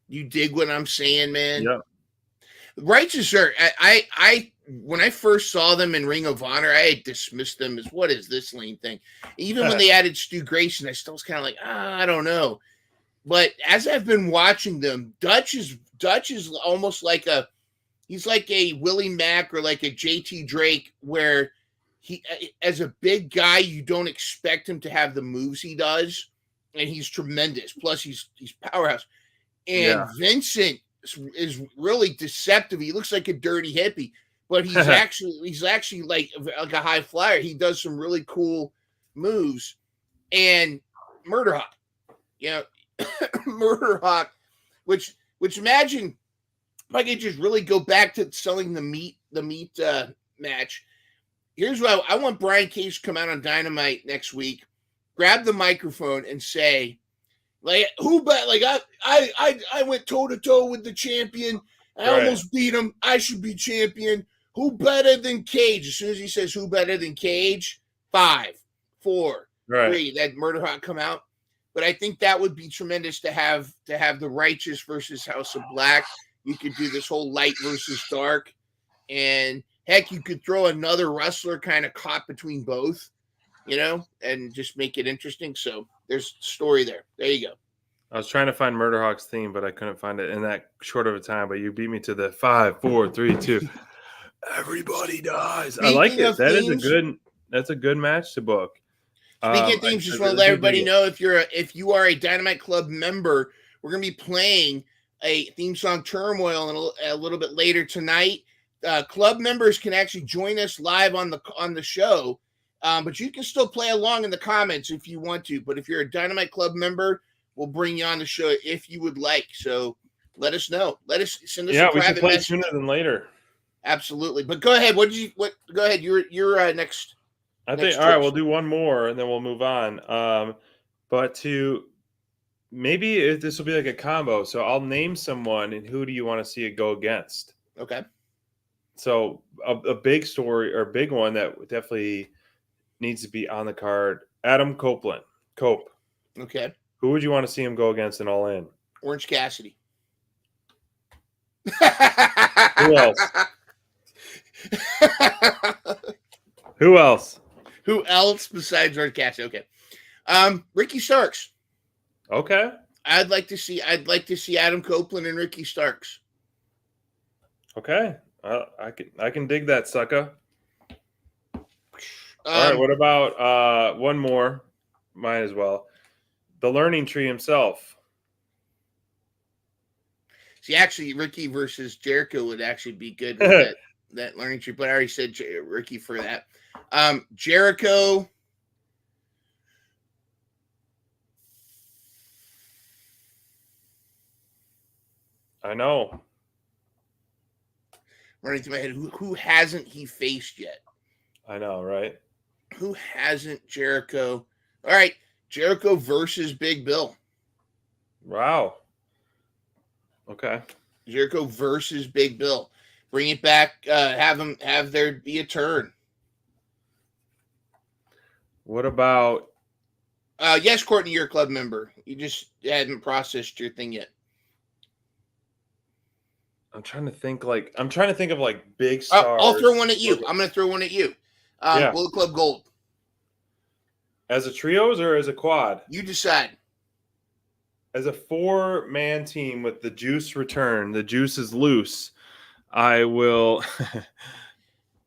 You dig what I'm saying, man? Yeah. Righteous are I when I first saw them in Ring of Honor, I had dismissed them as what is this lame thing? Even when they added Stu Grayson, I still was kind of like, I don't know. But as I've been watching them, Dutch is almost like he's like a Willie Mack or like a JT Drake, where he, as a big guy, you don't expect him to have the moves he does, and he's tremendous. Plus, he's powerhouse. And Vincent is really deceptive. He looks like a dirty hippie, but he's actually like a high flyer. He does some really cool moves. And Murder Hawk, Murder Hawk, which imagine if I could just really go back to selling the meat match. Here's what I want Brian Cage to come out on Dynamite next week, grab the microphone and say, like, who bet? Like, I went toe to toe with the champion. I almost beat him. I should be champion. Who better than Cage? As soon as he says who better than Cage, 5, 4, 3, that Murder Hawk come out. But I think that would be tremendous to have the Righteous versus House of Black. You could do this whole light versus dark, and heck, you could throw another wrestler kind of caught between both, and just make it interesting. So there's story there. There you go. I was trying to find Murder Hawk's theme, but I couldn't find it in that short of a time. But you beat me to the 5, 4, 3, 2. Everybody dies. Speaking I like it. That's a good match to book. Speaking of themes, just want to let everybody know if you are a Dynamite Club member, we're going to be playing a theme song turmoil a little bit later tonight. Club members can actually join us live on the show, but you can still play along in the comments if you want to. But if you're a Dynamite Club member, we'll bring you on the show if you would like. So let us know. Send us a private message. We should play sooner than later. Absolutely. But go ahead. Go ahead. You're next. I think. All right, we'll do one more and then we'll move on. But maybe this will be like a combo. So I'll name someone, and who do you want to see it go against? Okay. So a big story or big one that definitely needs to be on the card. Adam Copeland. Cope. Okay. Who would you want to see him go against in All In? Orange Cassidy. Who else? Who else? Who else besides Orange Cassidy? Okay. Ricky Starks. Okay. I'd like to see Adam Copeland and Ricky Starks. Okay. I can dig that, sucker. All right. What about one more? Mine as well. The Learning Tree himself. See, actually, Ricky versus Jericho would actually be good with that Learning Tree, but I already said Ricky for that. Jericho. I know. Running through my head, who hasn't he faced yet? I know, right? Who hasn't Jericho? All right, Jericho versus Big Bill. Wow. Okay. Jericho versus Big Bill. Bring it back. Have there be a turn. What about? Yes, Courtney, you're a club member. You just hadn't processed your thing yet. I'm trying to think of like big stars. I'll throw one at you. I'm going to throw one at you. Bullet Club Gold. As a trios or as a quad? You decide. As a 4-man team with the juice return, the juice is loose. I will.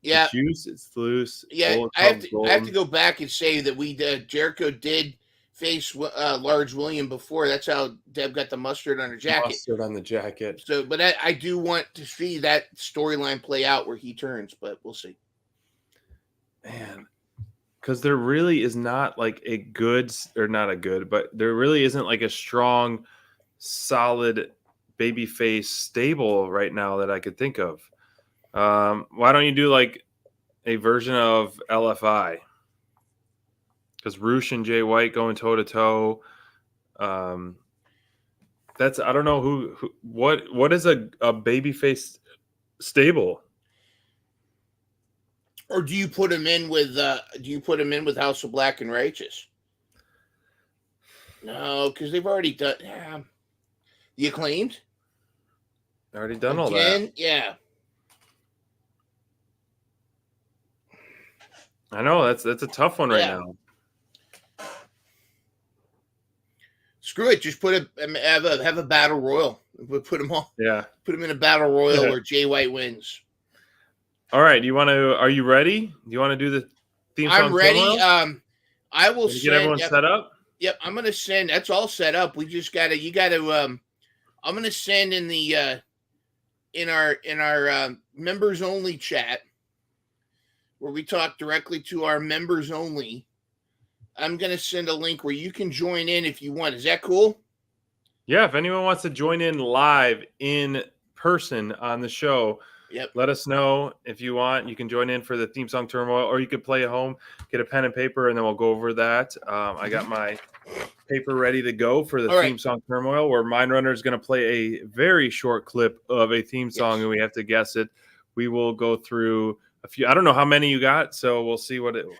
Yeah, the juice is loose. Yeah, I have to go back and say that Jericho did face Large William before. That's how Deb got the mustard on her jacket. Mustard on the jacket. So, but I do want to see that storyline play out where he turns, but we'll see. Man, because there really is not like but there really isn't like a strong, solid babyface stable right now that I could think of. Why don't you do like a version of LFI? Because Roosh and Jay White going toe to toe. That's I don't know what is a babyface stable. Or do you put him in with House of Black and Righteous? No, because they've already done. Yeah. The Acclaimed. Already done all that. Yeah. I know that's a tough one right now. Screw it. Just have a battle royal. We'll put them all. Yeah. Put them in a battle royal where Jay White wins. All right. Are you ready? Do you want to do the theme song? I'm ready. I will get everyone set up. Yep. I'm going to send. That's all set up. We just got to, I'm going to send in the, in our members only chat where we talk directly to our members only. I'm going to send a link where you can join in if you want. Is that cool? Yeah. If anyone wants to join in live in person on the show, let us know if you want. You can join in for the theme song turmoil, or you could play at home, get a pen and paper, and then we'll go over that. I got my paper ready to go for the theme song turmoil, where Mindrunner is going to play a very short clip of a theme song, and we have to guess it. We will go through a few. I don't know how many you got, so we'll see how it goes.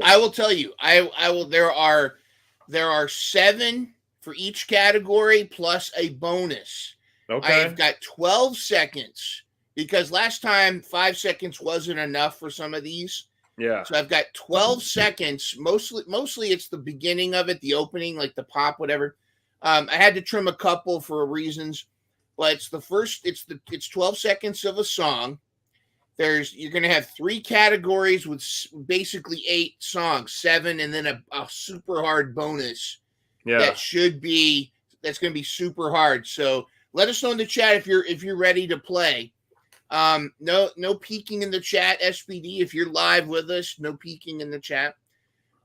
I will tell you. I will. There are 7 for each category plus a bonus. Okay. I've got 12 seconds. Because last time 5 seconds wasn't enough for some of these. Yeah. So I've got 12 seconds. Mostly it's the beginning of it, the opening, like the pop, whatever. I had to trim a couple for reasons, but it's 12 seconds of a song. You're going to have 3 categories with basically 8 songs, 7, and then a super hard bonus. Yeah. That's going to be super hard. So let us know in the chat if you're ready to play. No peeking in the chat, SPD. If you're live with us, no peeking in the chat.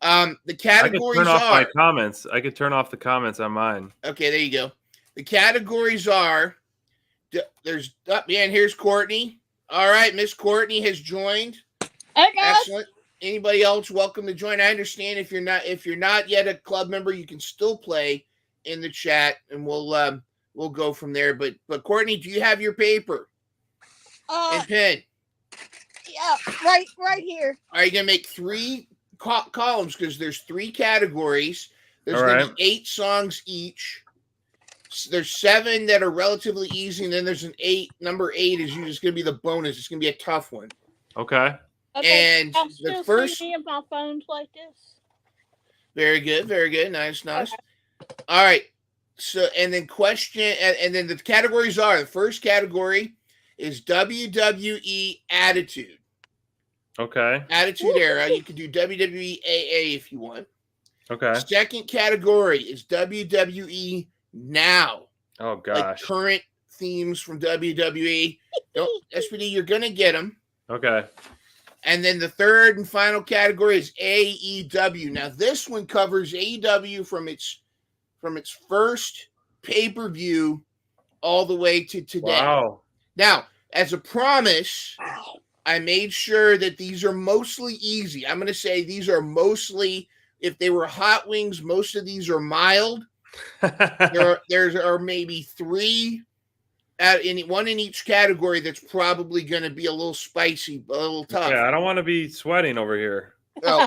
The categories I could turn off my comments. I could turn off the comments on mine. Okay, there you go. The categories are. There's man. Here's Courtney. All right, Miss Courtney has joined. Hey guys. Excellent. Anybody else welcome to join? I understand if you're not yet a club member, you can still play in the chat, and we'll go from there. But Courtney, do you have your paper and pen? Yeah, right here. Are you gonna make 3 columns because there's 3 categories? There's gonna be 8 songs each. There's 7 that are relatively easy, and then there's an 8. Number 8 is usually going to be the bonus. It's going to be a tough one. Okay. And the first. If my phone's like this. Very good. Very good. Nice. Okay. All right. So, and then and then the categories are: the first category is WWE Attitude. Okay. Attitude Era. You can do WWE AA if you want. Okay. Second category is WWE Now. Oh gosh. Like current themes from WWE. SPD, you're gonna get them. Okay. And then the third and final category is AEW. Now this one covers AEW from its first pay-per-view all the way to today. Wow. Now, as a promise, I made sure that these are mostly easy. I'm gonna say these are mostly, if they were hot wings, most of these are mild. there are maybe 3 one in each category that's probably going to be a little spicy, a little tough. Yeah, I don't want to be sweating over here. Well,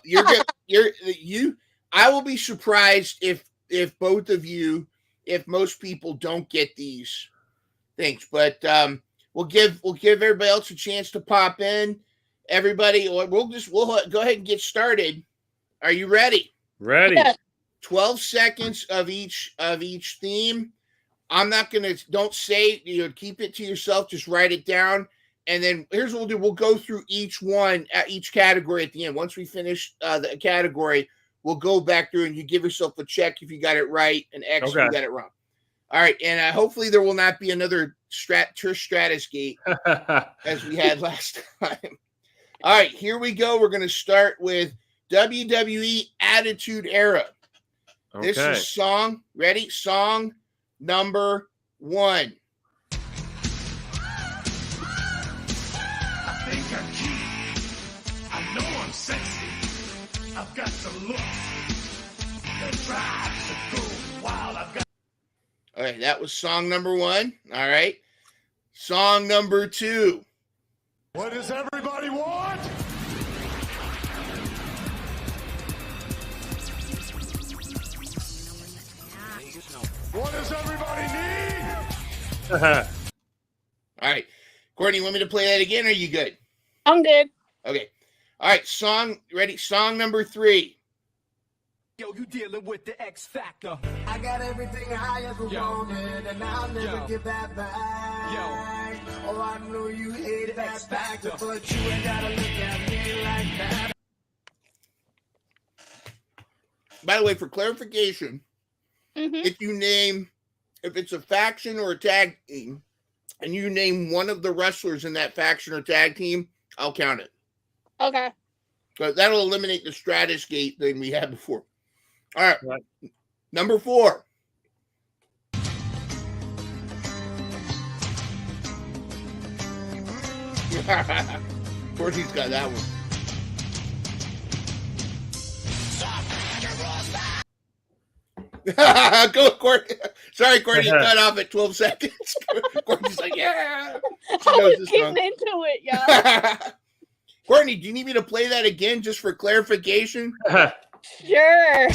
I will be surprised if both of you, if most people don't get these things, but we'll give everybody else a chance to pop in. Everybody, or we'll go ahead and get started. Are you ready? Ready. Yeah. 12 seconds of each theme. I'm not going to, don't say, keep it to yourself. Just write it down. And then here's what we'll do. We'll go through each one at each category at the end. Once we finish the category, we'll go back through and you give yourself a check if you got it right and X if you got it wrong. All right. And hopefully there will not be another Trish Stratus gate as we had last time. All right, here we go. We're going to start with WWE Attitude Era. Okay. This is song number 1. I think I'm cute. I know I'm sexy. I've got the look that drives to go wild. All right, that was song number 1. All right. Song number 2. What does everybody want? What does everybody need? All right. Courtney, you want me to play that again, or are you good? I'm good. Okay. All right, song number 3. Yo, you dealing with the X Factor. I got everything I ever wanted, and I'll never give that back. Oh, I know you hate that factor, but you ain't gotta look at me like that. By the way, for clarification, if it's a faction or a tag team, and you name one of the wrestlers in that faction or tag team, I'll count it. Okay. But that'll eliminate the Stratus gate thing we had before. All right. Number 4. Of course he's got that one. Go, Courtney. Sorry, Courtney, cut off at 12 seconds. Courtney's like, yeah. She knows this Getting song. into it, y'all. Courtney, do you need me to play that again just for clarification? Sure.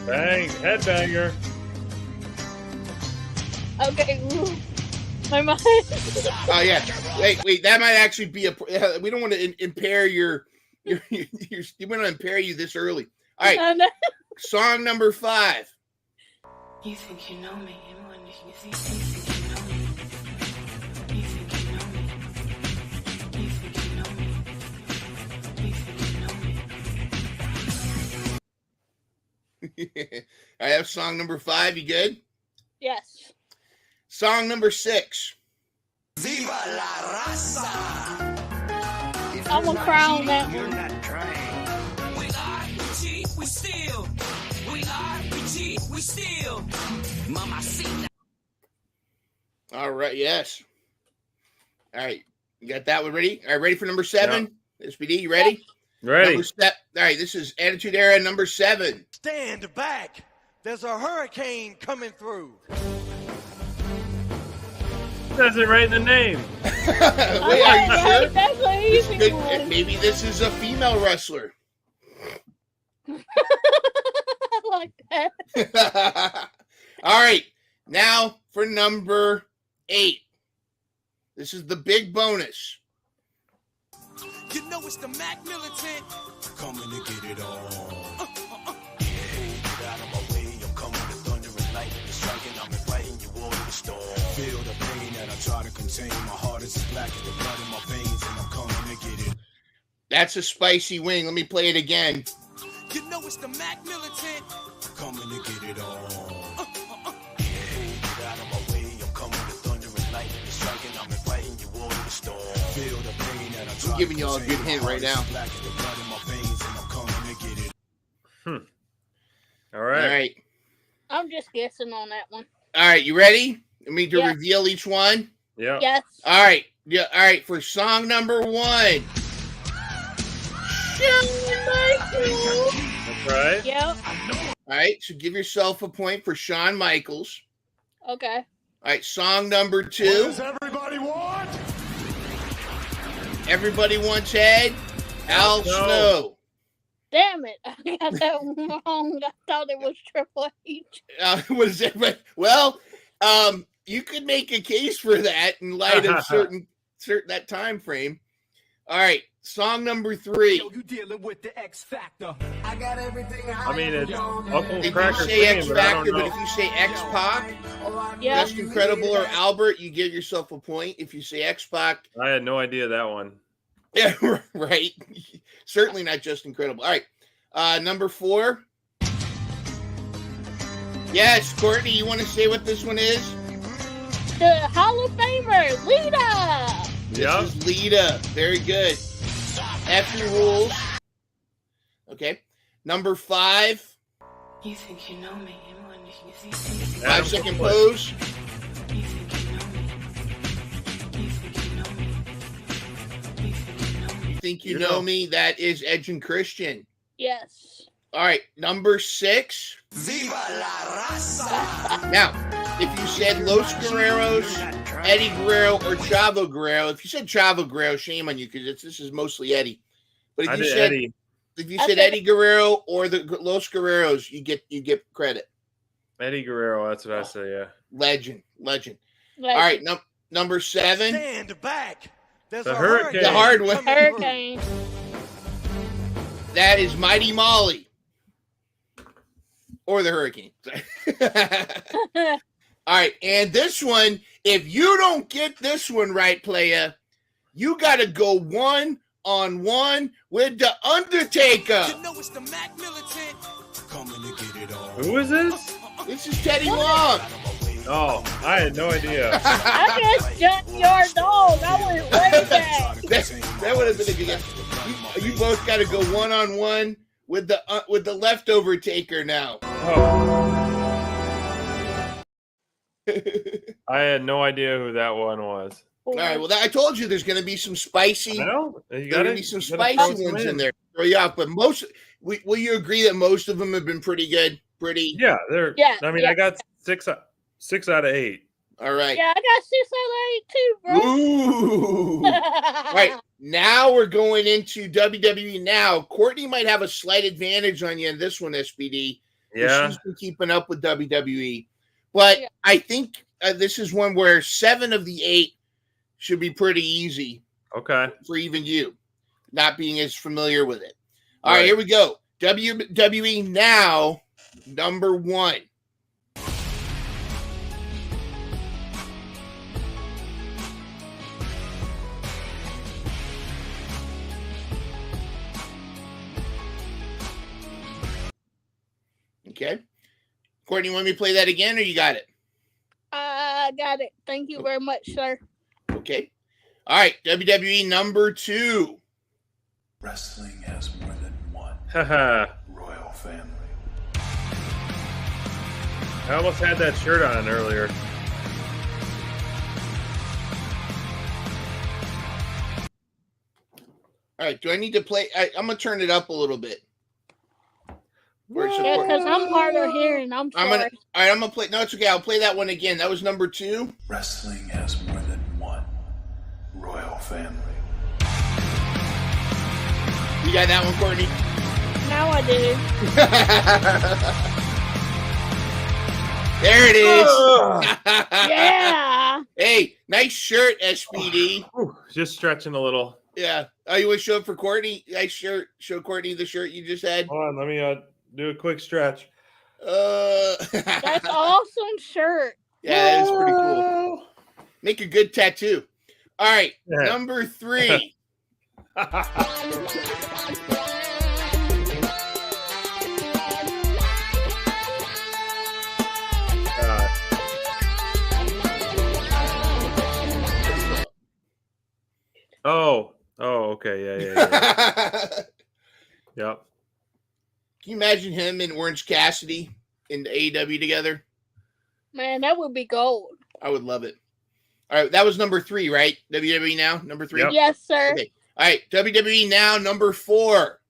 Bang, headbanger. Okay. Ooh. My mind. Oh, yeah. Wait. That might actually be we don't want to impair you want to impair you this early. All right. Song number 5. You think you know me, and when you think you know me. You think you know me. You think you know me. You think you know me. I have song number 5. You good? Yes. Song number 6. Viva la raza. I'm gonna cry on that one. Not trying. We lie, we cheat, we steal. We lie, we cheat, we steal. Mama, see. All right, yes. All right, you got that one ready? All right, ready for number 7? SPD, you ready? Ready. All right, this is Attitude Era number 7. Stand back. There's a hurricane coming through. Says it right in the name. Wait, are you sure? That's an easy Good- one. Maybe this is a female wrestler. I like that. All right, now for number 8. This is the big bonus. You know it's the Mac militant. Coming to get it on. Get out of my way, I'm coming to thunder and lightning and striking. I'm inviting you all to the storm. Feel the pain that I try to contain. My heart is as black as the blood in my veins, and I'm coming to get it. That's a spicy wing. Let me play it again. You know it's the Mac militant. Coming to get it on. Get out of my way, I'm coming to thunder and lightning and striking. I'm inviting you all to the storm. Feel the pain that I try I'm giving y'all a good hint right now. black as the blood in my veins, and I'm coming to get it. All All right. right. I'm just guessing on that one. All right, you ready? I mean to Yeah. reveal each one? Yeah. Yes. All right. Yeah, all right, for song number 1. That's right. Yep. All right, so give yourself a point for Shawn Michaels. Okay. All right, song number 2. Everybody want? Everybody Wants Head. Al Snow. Snow. Damn it. I got that one wrong. I thought it was Triple H. What is it? Well, you could make a case for that in light of certain that time frame. All right, song number 3. Yo, you dealing with the X Factor. I got everything I mean, it's Uncle If you Cracker say X singing, but I Factor, don't but know. if you say X Pac, Yeah. Just Incredible or Albert, you give yourself a point. If you say X Pac, I had no idea that one. yeah, right. Certainly not Just Incredible. All right, number 4. Yes, Courtney, you want to say what this one is? The Hall of Famer, Lita. This Yep. is Lita. Very good. F rules. Okay. Number 5. You think you know me, and when you see 5-second pose. You think you know me. You think you know me. You think you know me. Think you You know know. me? That is Edge and Christian. Yes. All right. Number 6. Viva la raza. Now, if you said Los Guerreros, Eddie Guerrero, or Chavo Guerrero, if you said Chavo Guerrero, shame on you because this is mostly Eddie. But if I you did said Eddie. if you said Eddie Guerrero or the Los Guerreros, you get credit. Eddie Guerrero. That's what I say. Yeah. Legend. Like, All right. Number 7. Stand back. There's The a hurricane. hurricane. The hard one. coming through. Hurricane. That is Mighty Molly. Or the Hurricane. All right, and this one, if you don't get this one right, playa, you got to go 1-on-1 with The Undertaker. You know it's the Mac militant. Coming to get it on. Who is this? This is Teddy Long. Oh, I had no idea. I just jumped your dog. I went way back. that would have been a good guess. You both got to go 1-on-1 with the leftover taker now. Oh, I had no idea who that one was. All right, well, I told you there's going to be some spicy. I know. You There's got going to be some spicy ones in there. Throw you off, but will you agree that most of them have been pretty good? Pretty. Yeah, they're. Yeah, I mean, yeah. I got 6 out of 8. All right. Yeah, I got 6 out of 8 too, bro. Ooh. All right. Now we're going into WWE now. Courtney might have a slight advantage on you in this one, SPD. Yeah. She's been keeping up with WWE. But Yeah. I think this is one where 7 of the 8 should be pretty easy Okay. for even you, not being as familiar with it. All right, Right. here we go. WWE now, number 1. Okay. Courtney, you want me to play that again, or you got it? I got it. Thank you very much, sir. Okay. All right. WWE number 2. Wrestling has more than one Haha. royal family. I almost had that shirt on earlier. All right. Do I need to play? I'm going to turn it up a little bit. Yeah, because I'm hard of hearing. I'm sorry. All right. I'm going to play. No, it's okay. I'll play that one again. That was number 2. Wrestling has more than one royal family. You got that one, Courtney? Now I do. There it is. Yeah. Hey, nice shirt, SPD. Just stretching a little. Yeah. Oh, you want to show up for Courtney? Nice shirt. Show Courtney the shirt you just had. Hold on, let me do a quick stretch. That's awesome shirt. Yeah, that's pretty cool. Make a good tattoo. All right, Yeah. number 3. Oh, okay, yeah. Yep. Can you imagine him and Orange Cassidy in the AEW together? Man, that would be gold. I would love it. All right, that was number 3, right? WWE Now, number 3? Yep. Yes, sir. Okay. All right, WWE Now, number 4.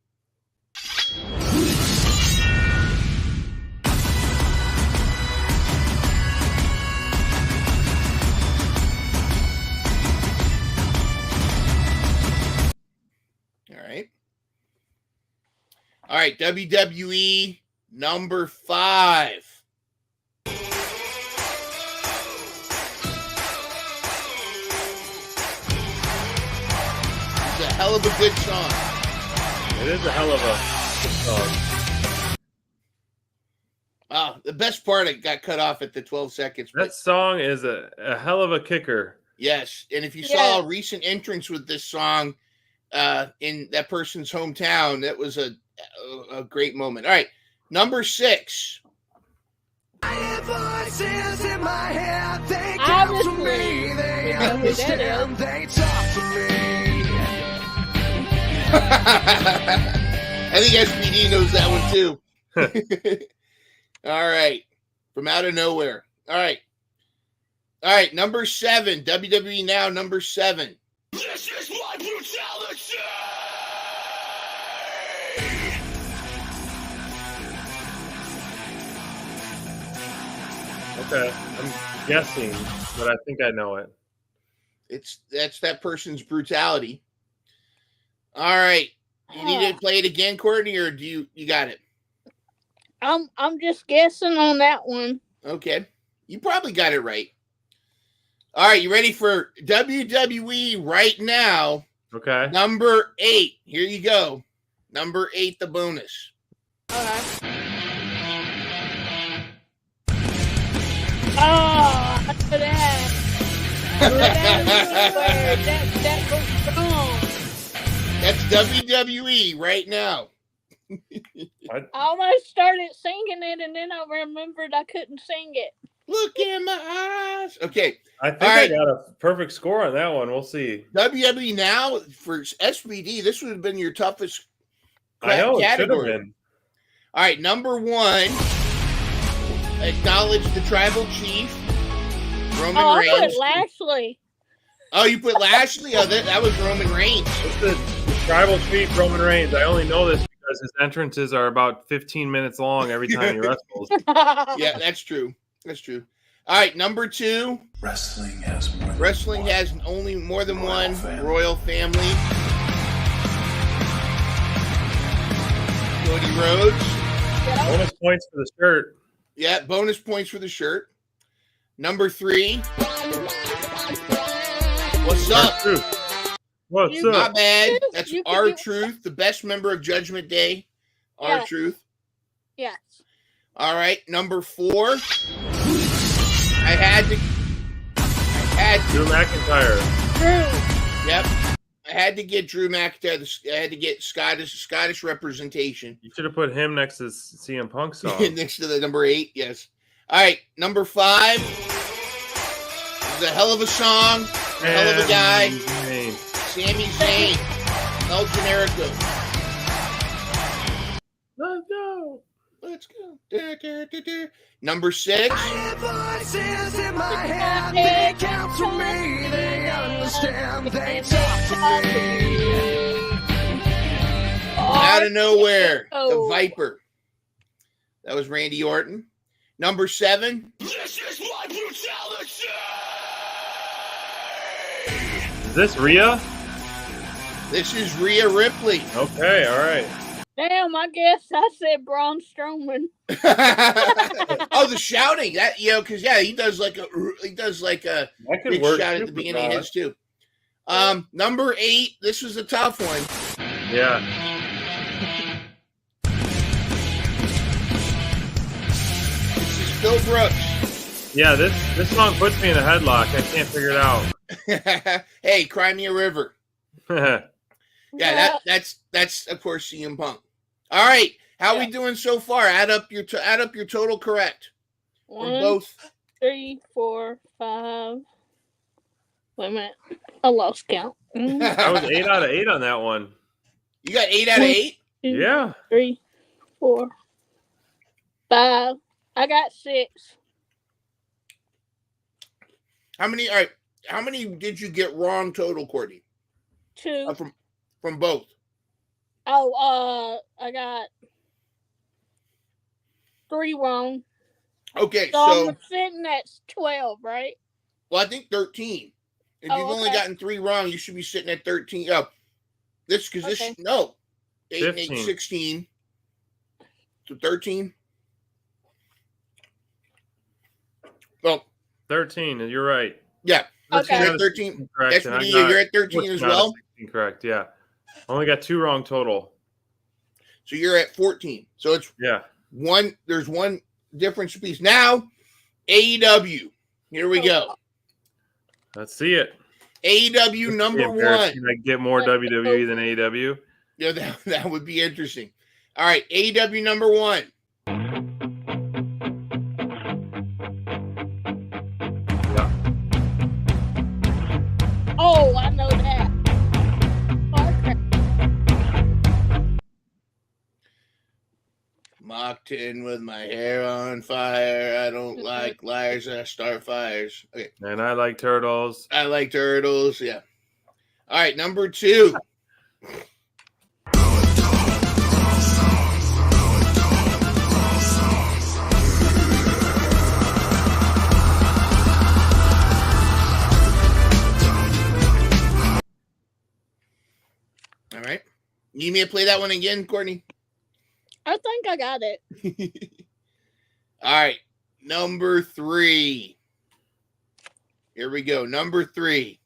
All right, WWE number 5. It's a hell of a good song. It is a hell of a song. The best part, it got cut off at the 12 seconds. That song is a hell of a kicker. Yes, and if you saw a recent entrance with this song in that person's hometown, that was a great moment. All right, number 6. I hear voices in my head, they Obviously. counsel me, they You know who that understand, is. they talk to me. I think SPD knows that one too. All right, from out of nowhere. All right, number 7. WWE Now, number 7. This is my brutality! Okay, I'm guessing, but I think I know it. That's that person's brutality. All right, you need to play it again, Courtney, or do you got it? I'm just guessing on that one. Okay, you probably got it right. All right, you ready for WWE right now? Okay. Number 8. Here you go. Number 8, the bonus. Okay. Oh, I know that. That goes strong. That's WWE right now. I almost started singing it, and then I remembered I couldn't sing it. Look in my eyes. Okay. I think All I right. got a perfect score on that one. We'll see. WWE Now for SPD, this would have been your toughest I know, it should have category. been. All right, number 1. Acknowledge the tribal chief, Roman Oh, I Reigns. put Lashley. Oh, you put Lashley? Oh, that was Roman Reigns. It's the tribal chief Roman Reigns. I only know this because his entrances are about 15 minutes long every time he wrestles. Yeah, that's true. That's true. All right, number 2. Wrestling has more than Wrestling one has only more than royal one family. royal family. Cody Rhodes. Bonus points for the shirt. Yeah, bonus points for the shirt. Number 3. What's up? R-Truth. What's You- up? Not bad. That's You can our do- truth, the best member of Judgment Day. Our Yeah. truth. Yes. All right, number 4. I had to. Drew McIntyre. True. Yep. I had to get Drew McIntyre. I had to get Scottish representation. You should have put him next to CM Punk song. Next to the number 8, yes. All right, number 5. This is a hell of a song. A hell of a guy. Sami Zayn. El Generico. Let's go. Let's go. Number 6. I hear voices in my head. They count to me. They understand. They talk to me. Out of nowhere, the Viper. That was Randy Orton. Number 7. This is my brutality. Is this Rhea? This is Rhea Ripley. Okay, all right. Damn, I guess I said Braun Strowman. Oh, the shouting that because he does like a big shout at the beginning of his too. Number 8. This was a tough one. Yeah. This is Phil Brooks. Yeah, this song puts me in a headlock. I can't figure it out. Hey, Cry Me a River. Yeah, that's of course CM Punk. All right, how we doing so far? Add up your total correct. 1, both. 3, 4, 5. Wait a minute, I lost count. I was 8 out of 8 on that one. You got 8 out of 8. 2, Yeah. 3, 4, 5. I got 6. How many? All right. How many did you get wrong total, Courtney? 2. From both. Oh, I got 3 wrong. Okay, So I'm sitting at 12, right? Well, I think 13. If you've only gotten 3 wrong, you should be sitting at 13. This 8 and 8, 16. So 13. Well, 13, and you're right. Yeah. Okay. You're at 13. You're at 13 as well. Correct. Yeah. Only got 2 wrong total. So you're at 14. So it's one. There's one difference piece. Now, AEW. Here we go. Let's see it. AEW number 1. Can I get more WWE than AEW? Yeah, that would be interesting. All right, AEW number 1. Yeah. Oh, I know that. Okay. Mocked in with my hair on fire. I don't like liars that start fires. Okay. And I like turtles. I like turtles. Yeah. All right, number 2. All right. You need me to play that one again, Courtney? I think I got it. All right. Number 3. Here we go. Number 3.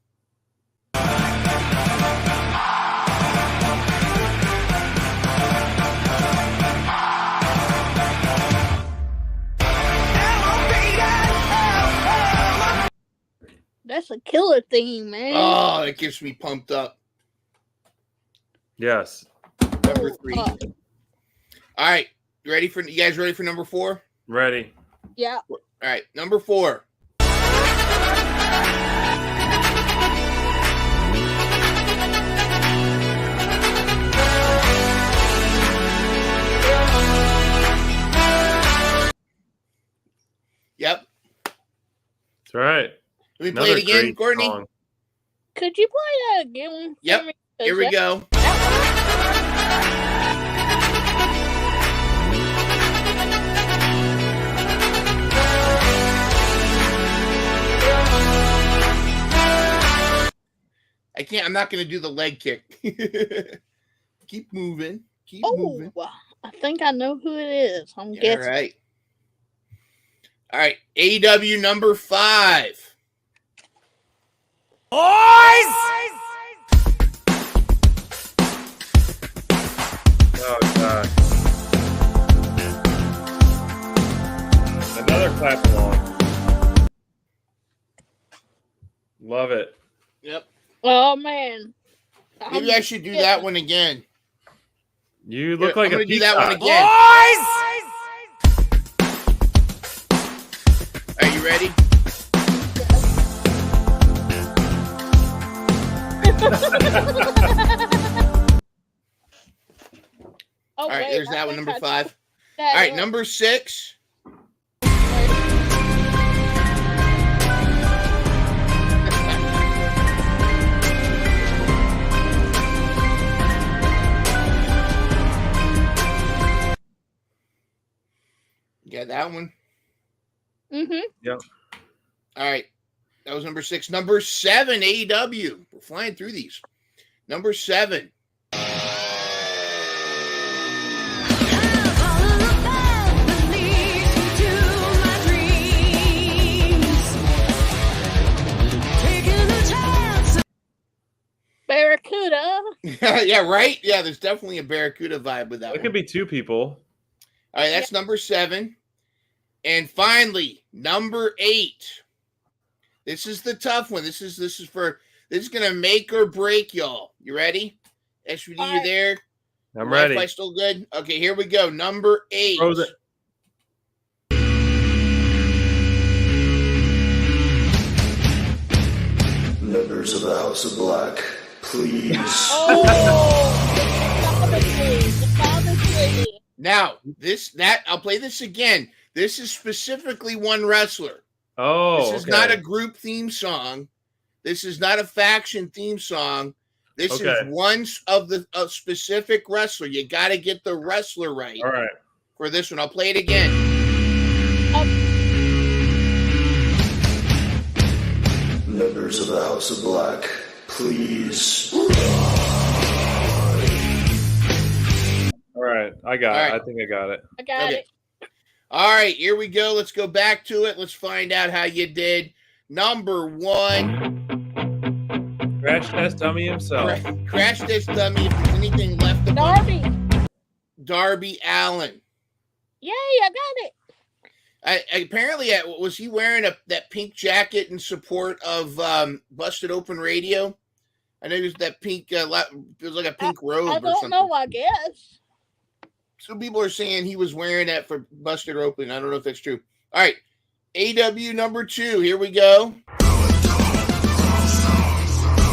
That's a killer theme, man. Oh, that gets me pumped up. Yes. Number 3. All right. You guys ready for number 4? Ready. Yeah. All right. Number 4. Yep. That's right. Let me play it again, Courtney. Song. Could you play that again? Yep. Here we go. I'm not going to do the leg kick. Keep moving. Keep moving. I think I know who it is. I'm guessing. All right. AEW number 5. Boys! Oh, God. Another clap along. Love it. Yep. Oh, man. Maybe I should do that one again. You look like I'm a gonna do that one again. Are you ready? All right, there's that one, number 5. All right, number 6. Yeah, that one. Yep. All right, that was number 6. Number 7, AEW. We're flying through these. Number 7. Barracuda. Yeah, right? Yeah, there's definitely a Barracuda vibe with that It one. could be 2 people. All right, that's number 7. And finally, number 8. This is the tough one. This is gonna make or break y'all. You ready? SVD, you there? I'm ready. Wi-Fi still good? Okay, here we go. Number 8. Frozen. Members of the House of Black, please. Now, I'll play this again. This is specifically one wrestler. Oh, this is not a group theme song. This is not a faction theme song. This is one of the specific wrestler. You got to get the wrestler right. All right. For this one, I'll play it again. Members of the House of Black, please. All right, I got it. I think I got it. I got it. All right, here we go. Let's go back to it. Let's find out how you did. Number 1. Crash Test Dummy himself. Crash Test Dummy. If there's anything left of Darby Allin. Yay, I got it. Apparently, was he wearing that pink jacket in support of Busted Open Radio? I know there's that pink, it was like a pink robe or something. I don't know, I guess. Some people are saying he was wearing that for Busted Open. I don't know if that's true. All right, AW number 2. Here we go.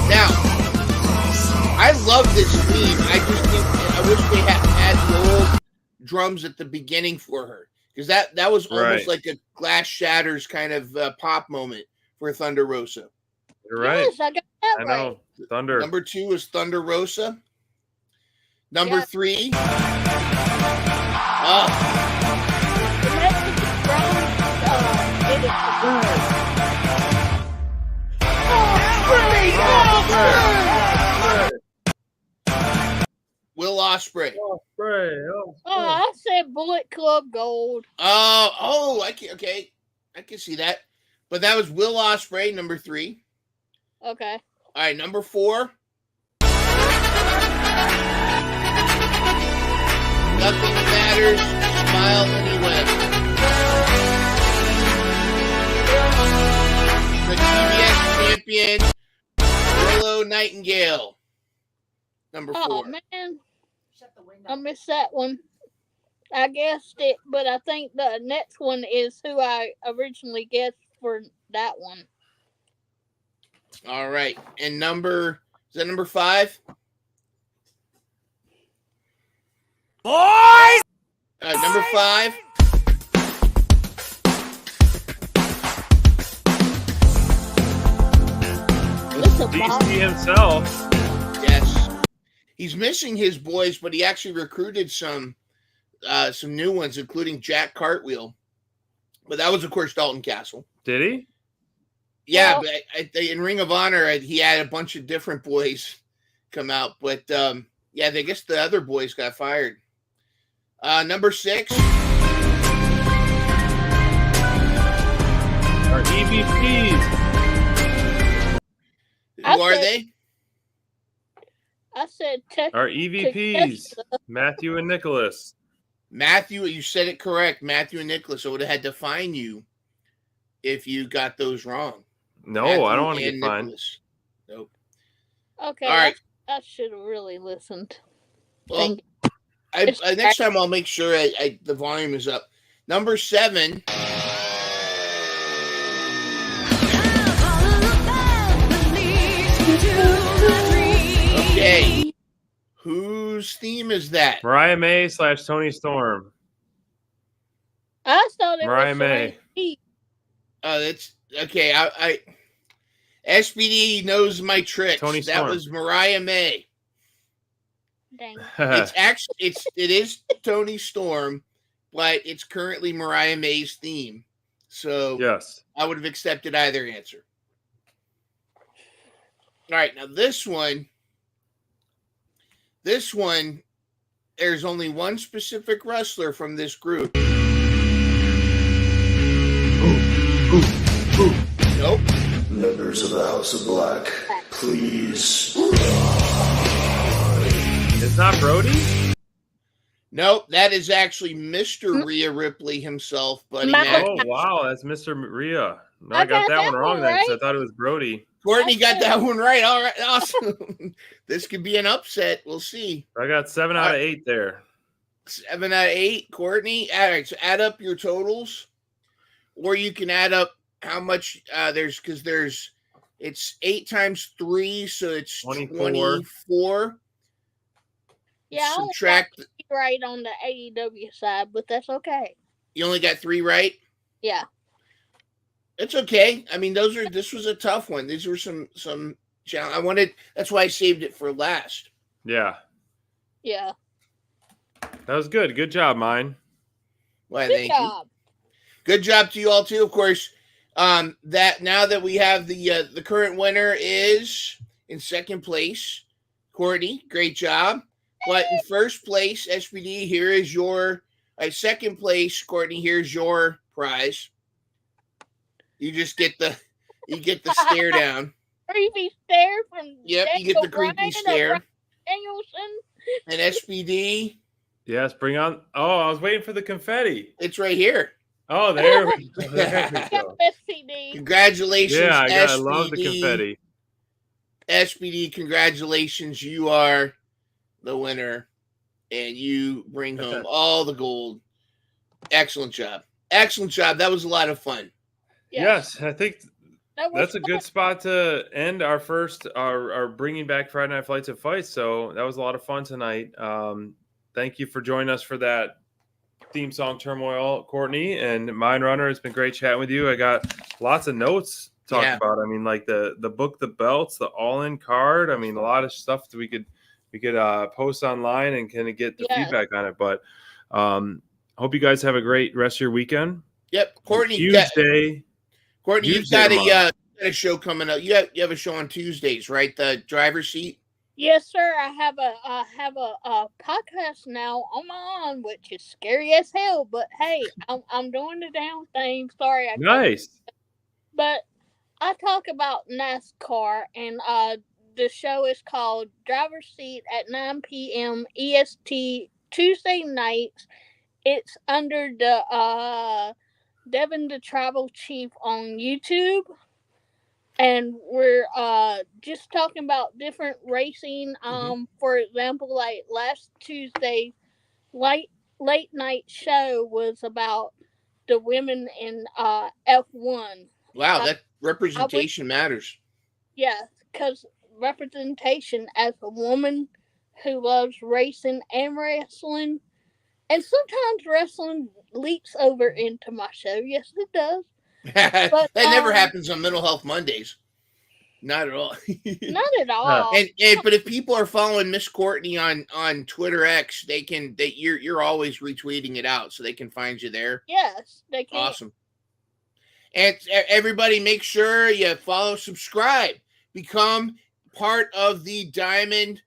Now, I love this theme. I wish they had the old drums at the beginning for her. Because that was almost like a Glass Shatters kind of pop moment for Thunder Rosa. You're right. Yes, I got that I know. Thunder. Number 2 is Thunder Rosa. Number 3. Will Ospreay. I said Bullet Club Gold. I can see that. But that was Will Ospreay, number 3. Okay. All right, number 4. Nothing matters. Smile anyway. The TBS champion, Willow Nightingale. Number 4. Oh, man. I missed that one. I guessed it, but I think the next one is who I originally guessed for that one. All right. And is that number 5? Boys! Number 5. DC himself. Yes. He's missing his boys, but he actually recruited some new ones, including Jack Cartwheel. But that was, of course, Dalton Castle. Did he? Yeah, but in Ring of Honor, he had a bunch of different boys come out. But, I guess the other boys got fired. Number 6. Our EVPs. Who are they? I said our EVPs, Matthew and Nicholas. Matthew, you said it correct. Matthew and Nicholas. I would have had to fine you if you got those wrong. No, Matthew I don't want to get fined. Nope. Okay. All right. I should have really listened. Well, Thank next time I'll make sure the volume is up. Number 7. Okay. Whose theme is that? Mariah May / Tony Storm. I thought it Mariah was May. Oh, that's okay. I SPD knows my tricks. Tony That Storm. was Mariah May. Dang. It's actually it is Tony Storm, but it's currently Mariah May's theme. So yes, I would have accepted either answer. All right, now this one, there's only one specific wrestler from this group. Nope. Members of the House of Black, please. It's not Brody? Nope, that is actually Mr. Rhea Ripley himself, buddy. Oh, wow, that's Mr. Rhea. No, I got that one wrong then, because I thought it was Brody. Courtney got that one right. All right, awesome. This could be an upset. We'll see. I got 7 out of 8 there. 7 out of 8, Courtney. All right, so add up your totals, or you can add up how much it's 8 times 3, so it's 24. Yeah, subtract. I right on the AEW side, but that's okay. You only got 3 right? Yeah. It's okay. I mean, this was a tough one. These were some challenge. That's why I saved it for last. Yeah. Yeah. That was good. Good job, mine. Well, thank you. Good job to you all too, of course. That now that we have the current winner is in second place, Courtney. Great job. But in first place, SPD, here is your second place, Courtney. Here's your prize. You just get the stare down. Creepy stare from Yep, you get the creepy stare. Danielson. And SPD. Yes, bring on. Oh, I was waiting for the confetti. It's right here. Oh, there we go. SPD. Congratulations, yeah, SPD. I love the confetti. SPD, congratulations. You are the winner, and you bring home all the gold. Excellent job. Excellent job. That was a lot of fun. Yes, I think that's a good spot to end our bringing back Friday Night Flights of Fights. So that was a lot of fun tonight. Thank you for joining us for that theme song Turmoil, Courtney, and Mind Runner. It's been great chatting with you. I got lots of notes to talk about. I mean, like the book, the belts, the all-in card. I mean, a lot of stuff that we could post online and kind of get the feedback on it. But hope you guys have a great rest of your weekend. Yep, Courtney. Tuesday. Courtney, you've got a show coming up. You have a show on Tuesdays, right? The driver's seat. Yes, sir. I have a podcast now on my own, which is scary as hell. But hey, I'm doing the damn thing. Sorry, nice. But I talk about NASCAR, and the show is called Driver's Seat at 9 p.m. EST Tuesday nights. It's under the Devin the Tribal Chief on YouTube. And we're just talking about different racing. For example, like last Tuesday, late night show was about the women in F1. Wow, that representation matters. Yeah, because representation as a woman who loves racing and wrestling, and sometimes wrestling leaks over into my show. Yes, it does. But, that never happens on Mental Health Mondays. Not at all. Not at all. But if people are following Miss Courtney on Twitter X, you're always retweeting it out, so they can find you there. Yes, they can. Awesome. And everybody, make sure you follow, subscribe, become part of the Dynamite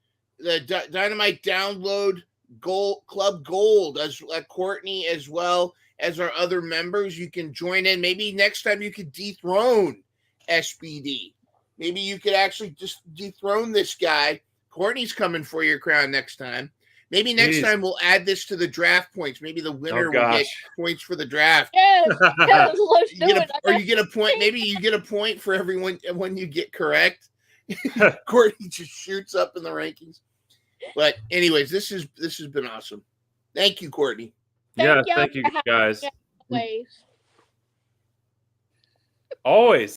Download Club Gold, as Courtney, as well as our other members. You can join in. Maybe next time you could dethrone SPD. Maybe you could actually just dethrone this guy. Courtney's coming for your crown next time. Maybe next time we'll add this to the draft points. Maybe the winner will get points for the draft. Yes, let's do it. Or you get a point. Maybe you get a point for everyone when you get correct. Courtney just shoots up in the rankings. But anyways, this has been awesome. Thank you, Courtney. Thank you guys. Always. Always.